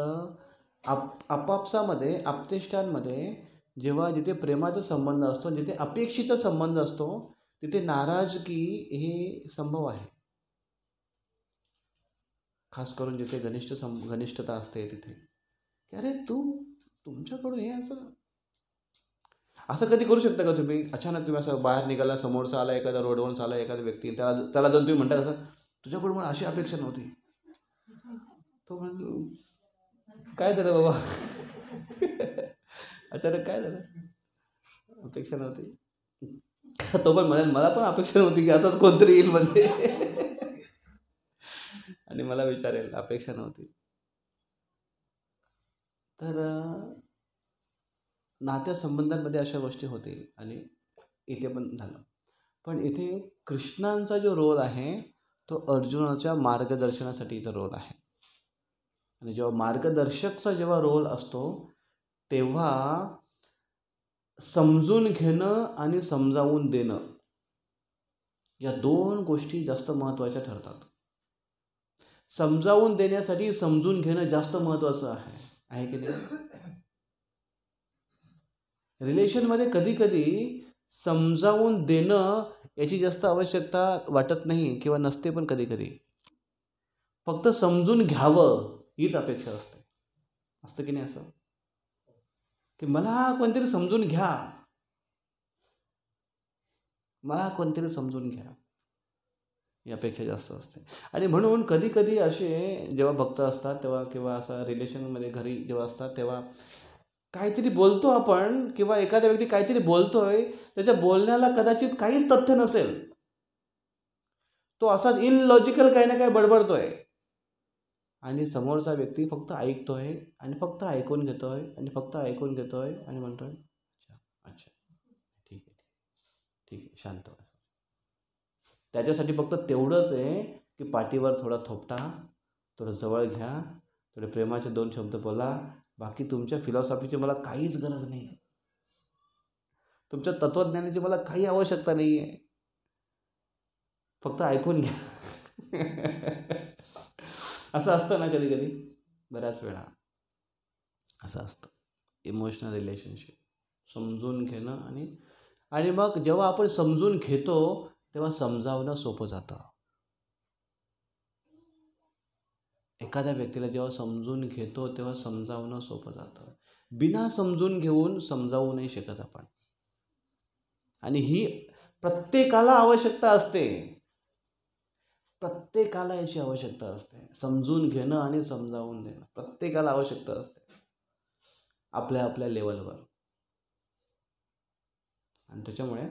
आपापसामध्ये, आप्तेष्टांमध्ये जेव्हा जिथे प्रेमाचा संबंध असतो, जिथे अपेक्षेचा संबंध असतो, तिथे नाराजगी हे संभव आहे. खास करून जिथे घनिष्ठता असते तिथे, की अरे तुमच्याकडून हे असं कधी करू शकता का तुम्ही? अचानक तुम्ही असं बाहेर निघाला, समोरचा आला, एखादा रोडवरून चालला एखादा व्यक्ती, त्याला जाऊन तुम्ही म्हणता असं, तुझ्याकडून मला अशी अपेक्षा नव्हती. तो काय झालं बाबा? अचानक काय झालं? अपेक्षा नव्हती. तो पण म्हणाल मला पण अपेक्षा नव्हती की असंच कोणतरी येईल मध्ये आणि मला विचारेल, अपेक्षा नव्हती. तर नात्या संबंधांमध्ये अशा गोष्टी होतील आणि इथे पण झालं. पण इथे कृष्णांचा जो रोल आहे तो अर्जुनाच्या मार्गदर्शनासाठीचा रोल आहे. आणि जेव्हा मार्गदर्शकचा जेव्हा रोल असतो तेव्हा समजून घेणं आणि समजावून देणं या 2 गोष्टी जास्त महत्त्वाच्या ठरतात. समजावून देण्यासाठी समजून घेणं जास्त महत्त्वाचं आहे की नाही? रिलेशनमध्ये कधी कधी समजावून देणं याची जास्त आवश्यकता वाटत नाही किंवा नसते, पण कधी कधी फक्त समजून घ्यावं हीच अपेक्षा असतं की नाही? असं की मला कोणतरी समजून घ्या, मला कोणतरी समजून घ्या, ही अपेक्षा जास्त असते. आणि म्हणून कधी कधी असे जेव्हा भक्त असतात तेव्हा किंवा असं रिलेशनमध्ये घरी जेव्हा असतात तेव्हा काहीतरी बोलतो आपण किंवा एखाद्या व्यक्ती काहीतरी बोलतोय, त्याच्या बोलण्याला कदाचित काहीच तथ्य नसेल, तो असाच इलॉजिकल काही ना काही बडबडतोय आणि समोरचा व्यक्ती फक्त ऐकतोय आणि फक्त ऐकून घेतोय आणि फक्त ऐकून घेतोय आणि म्हणतोय अच्छा अच्छा ठीक आहे शांत व्हा. त्याच्यासाठी फक्त तेवढंच आहे की पाठीवर थोडा थोपटा, थोडं जवळ घ्या, थोडे प्रेमाचे 2 शब्द बोला. बाकी तुमच्या फिलॉसॉफीची मला काहीच गरज नाही, तुमच्या तत्त्वज्ञानाची मला काही आवश्यकता नाही आहे, फक्त ऐकून घ्या. असं असतं ना कधी कधी, बऱ्याच वेळा असं असतं. इमोशनल रिलेशनशिप समजून घेणं आणि मग जेव्हा आपण समजून घेतो तेव्हा समजावणं सोपं जातं. एखाद्या व्यक्तीला जेव्हा समजून घेतो तेव्हा समजावणं सोपं जातं. बिना समजून घेऊन समजावू नाही शकत आपण. आणि ही प्रत्येकाला आवश्यकता असते, प्रत्येकाला याची आवश्यकता असते. समजून घेणं आणि समजावून देणं प्रत्येकाला आवश्यकता असते आपल्या आपल्या लेवलवर. आणि त्याच्यामुळे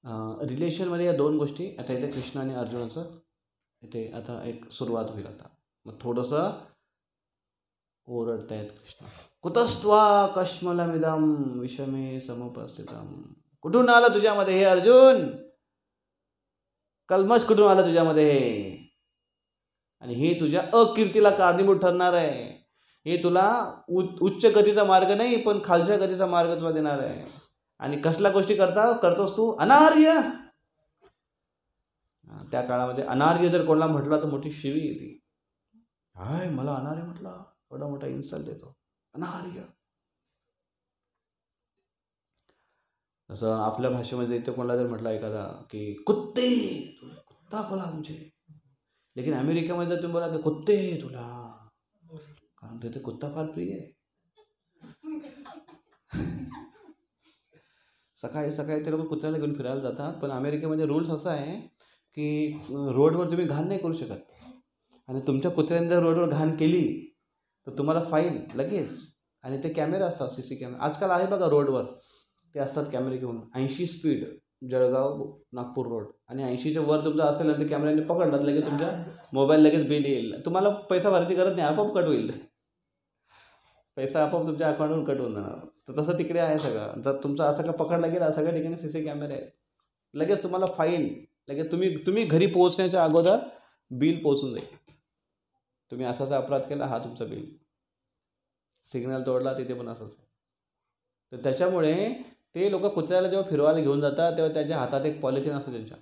रिलेशनमध्ये या दोन गोष्टी आता इथे कृष्ण आणि अर्जुनाचं इथे आता एक सुरुवात होईल. आता मग थोडंसं ओरडतायत कृष्ण. कुतस्त्वा कश्मलमिदं विषमे समुपस्थितम. कुठून आलं तुझ्यामध्ये हे अर्जुन? कल्मश कुठून आलं तुझ्यामध्ये हे? आणि हे तुझ्या अकीर्तीला कारणीभूत ठरणार आहे. हे तुला उच्च गतीचा मार्ग नाही पण खालच्या गतीचा मार्ग तुला देणार आहे. आणि कसल्या गोष्टी करतोस तू? अनार्य. त्या काळामध्ये अनार्य जर कोणाला म्हटलं तर मोठी शिवी येते. हाय मला अनार्य म्हटला, एवढा मोठा इन्सल्ट देतो, अनार्य. जसं आपल्या भाषेमध्ये इथे कोणाला जर म्हटलं एखादा की कुत्ते, कुत्ता बोला मुझे. लेकिन अमेरिकेमध्ये जर तुम्ही बोला की कुत्ते तुला, कारण तिथे कुत्ता फार प्रिय आहे. सकाळी सकाळी ते लोक कुत्र्याला घेऊन फिरायला जातात. पण अमेरिकेमध्ये रूल्स असा आहे की रोडवर तुम्ही घाण नाही करू शकत. आणि तुमच्या कुत्र्याने जर रोडवर घाण केली तर तुम्हाला फाईन लगेच. आणि ते कॅमेरे असतात, CC कॅमेरे आजकाल आहे बघा रोडवर, ते असतात कॅमेरे घेऊन. 80 स्पीड जळगाव नागपूर रोड, आणि 80च्या वर तुमचं असेल आणि ते कॅमेऱ्याने पकडलं लगेच तुमच्या मोबाईल लगेच बिल येईल. तुम्हाला पैसा भरायची गरज नाही, आपोआप कट होईल. पैसा आपोआप तुमच्या अकाउंटवरून कट होऊन जाणार. तर तसं तिकडे आहे सगळं. जर तुमचं असं का पकडलं गेलं, सगळ्या ठिकाणी CC कॅमेरे आहेत. लगेच तुम्हाला फाईन, लगेच तुम्ही घरी पोहोचण्याच्या अगोदर बिल पोहोचून जाईल. तुम्ही असाचा अपराध केला, हा तुमचा बिल. सिग्नल तोडला तिथे पण असंच. तर त्याच्यामुळे ते लोक कुत्र्याला जेव्हा फिरवायला घेऊन जातात तेव्हा त्यांच्या हातात एक पॉलिथिन असतं त्यांच्या,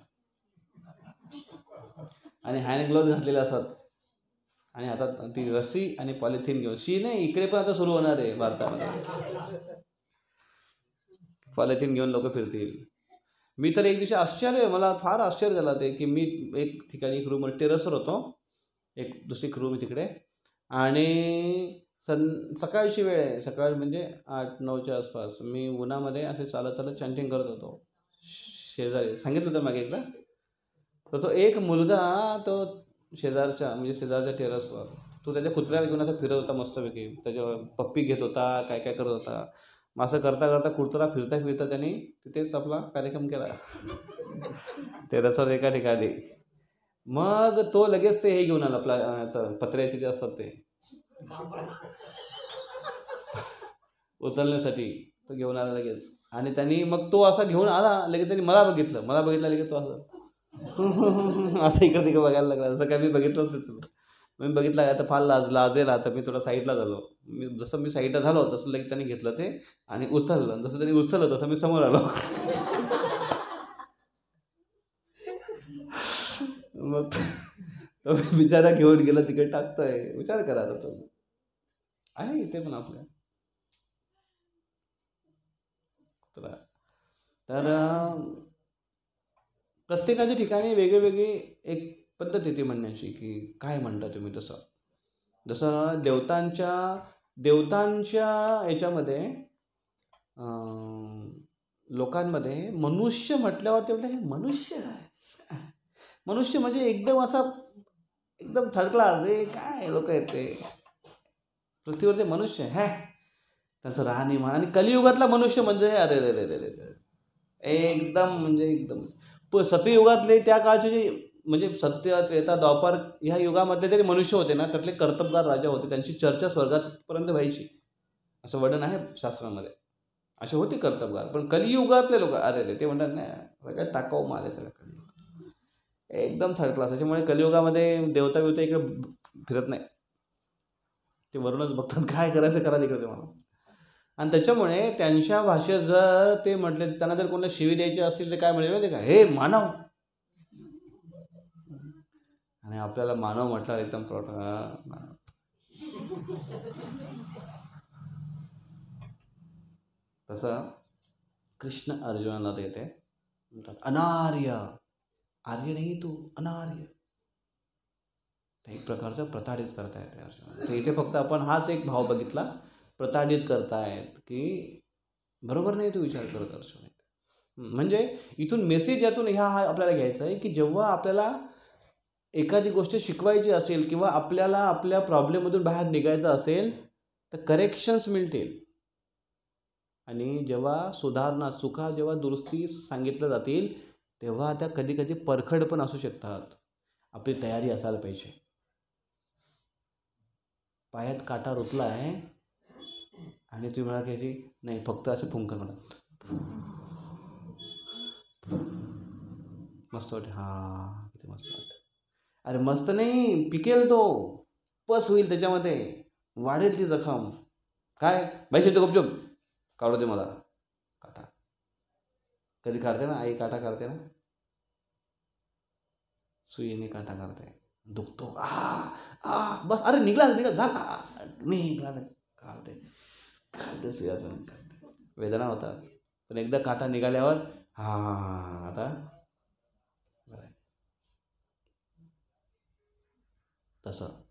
आणि हँड ग्लोव्ज घातलेले असतात, आणि हातात ती रस्सी आणि पॉलिथिन घेऊन. शी नाही, इकडे पण आता सुरू होणार आहे भारतामध्ये. पॉलिथिन घेऊन लोक फिरतील. मी तर एक दिवशी मला फार आश्चर्य झालं ते की मी एक ठिकाणी एक रूम टेरेसवर होतो, एक दुसरी रूम तिकडे, आणि सकाळची वेळ आहे, सकाळ म्हणजे 8-9च्या आसपास. मी उन्हामध्ये असे चालत चॅन्टिंग करत होतो. शेजारी सांगितलं होतं मागे एकदा. तर तो एक मुलगा तो शेजारच्या टेरेसवर तो त्याच्या कुत्र्याला घेऊन असं फिरत होता मस्तपैकी. त्याच्यावर पप्पी घेत होता, काय काय करत होता. मग असं करता करता कुत्रा फिरता त्यांनी तिथेच आपला कार्यक्रम केला टेरेसवर एका ठिकाणी. मग तो लगेच ते हे घेऊन आला, आपला पत्र्याचे जे असतात ते उचलण्यासाठी तो घेऊन आला लगेच. आणि त्यांनी मग तो असा घेऊन आला लगेच, त्यांनी मला बघितलं लगेच. तो असं इकडे तिकडे बघायला लागला, असं काय मी बघितलंच नाही तुला. मी बघितलं आता फार लाजेल. आता मी थोडा साईडला झालो. जसं मी साईडला झालो तसं लगेच त्यांनी घेतलं ते आणि उचललं. जसं त्यांनी उचललं तसं मी समोर आलो. मग तो बिचारा घेऊन गेला तिकडे टाकतोय. विचार करा तो आहे इथे पण आपल्या. तर प्रत्येकाच्या ठिकाणी वेगळी एक पद्धत येते म्हणण्याची की काय म्हणता तुम्ही. जसं देवतांच्या याच्यामध्ये लोकांमध्ये मनुष्य म्हटल्यावर तेवढं हे मनुष्य म्हणजे एकदम थर्ड क्लास. हे काय लोक आहेत ते पृथ्वीवरचे मनुष्य त्यांचं राहणीमान. आणि कलियुगातला मनुष्य म्हणजे अरे रे रे रे रे एकदम सत्ययुगातले त्या काळचे जे म्हणजे सत्य त्रेता द्वापर ह्या युगामध्ये तरी मनुष्य होते ना, त्यातले कर्तबगार राजा होते. त्यांची चर्चा स्वर्गापर्यंत व्हायची असं वर्णन आहे शास्त्रामध्ये. असे होते कर्तबगार. पण कलियुगातले लोक अरे रे ते म्हणतात नाही सगळ्यात टाकाऊ माल आहे सगळं कलियुग, एकदम थर्ड क्लास. त्याच्यामुळे कलियुगामध्ये देवता इकडे फिरत नाही. ते वरूनच बघतात काय करायचं करा तिकडे ते मला. आणि त्याच्यामुळे त्यांच्या भाषेत जर ते म्हटले, त्यांना जर कोणाला शिवी द्यायची असतील तर काय म्हणले माहिती का, हे मानव. आणि आपल्याला मानव म्हटल्यावर एकदम तसं कृष्ण अर्जुनाला देते म्हणतात अनार्य. आर्य नाही तू, अनार्य. एक प्रकारचं प्रताडित करता येते अर्जुन. तर इथे फक्त आपण हाच एक भाव बघितला, प्रताडित करतायत की बरोबर नाही तू विचार करत अर्जुन. म्हणजे इथून मेसेज यातून हा आपल्याला घ्यायचा आहे की जेव्हा आपल्याला एखादी गोष्ट शिकवायची असेल किंवा आपल्याला आपल्या प्रॉब्लेममधून बाहेर निघायचं असेल तर करेक्शन्स मिळतील. आणि जेव्हा सुधारणा चुका जेव्हा दुरुस्ती सांगितल्या जातील तेव्हा त्या कधी कधी परखड पण असू शकतात. आपली तयारी असायला पाहिजे. पायात काटा रुतला आहे आणि तुम्ही म्हणा की नाही फक्त असं फुंकर म्हणा मस्त वाटते. हां किती मस्त वाटतं. अरे मस्त नाही, पिकेल तो, पस होईल त्याच्यामध्ये, वाढेल ती जखम. काय बाई तो गपचूप काढू दे मला काटा. कधी काढते ना आई, काटा काढते ना, सुईने काटा काढते, दुखतो. बस अरे निघला निघा झाला निघला काढते काढते सुयाचं काढते. वेदना होतात पण एकदा काटा निघाल्यावर आता बरं आहे. तसं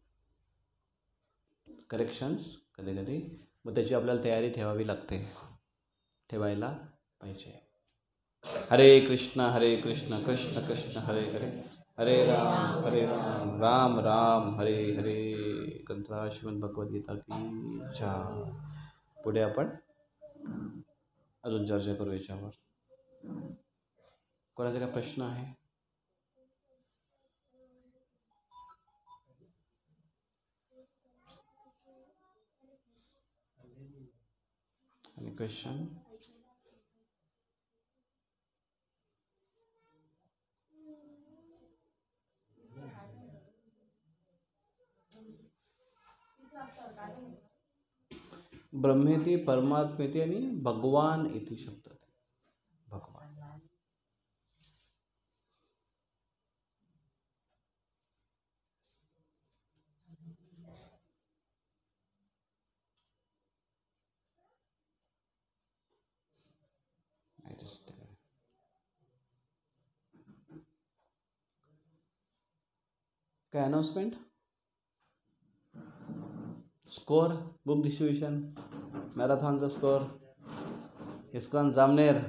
करेक्शन्स कधी कधी मग त्याची आपल्याला तयारी ठेवावी लागते, ठेवायला पाहिजे. हरे कृष्ण कृष्ण कृष्ण हरे हरे, हरे राम राम राम हरे हरे. ग्रंथराज श्रीमद भगवद्गीता की जय. पुढे आपण अजून चर्चा करू याच्यावर. कोणाचा काय प्रश्न आहे? Any question? ब्रह्मेती परमात्मेती आणि भगवान इति शब्द. भगवान काय अनाउन्समेंट? स्कोर, बुक डिस्ट्रीब्युशन, मॅरेथॉनचा स्कोर, इस्कॉन जामनेर.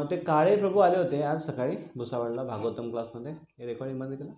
ते काळे प्रभू आले होते आज सकाळी भुसावळला भागवतम क्लासमध्ये. हे रेकॉर्डिंग बंद केलं.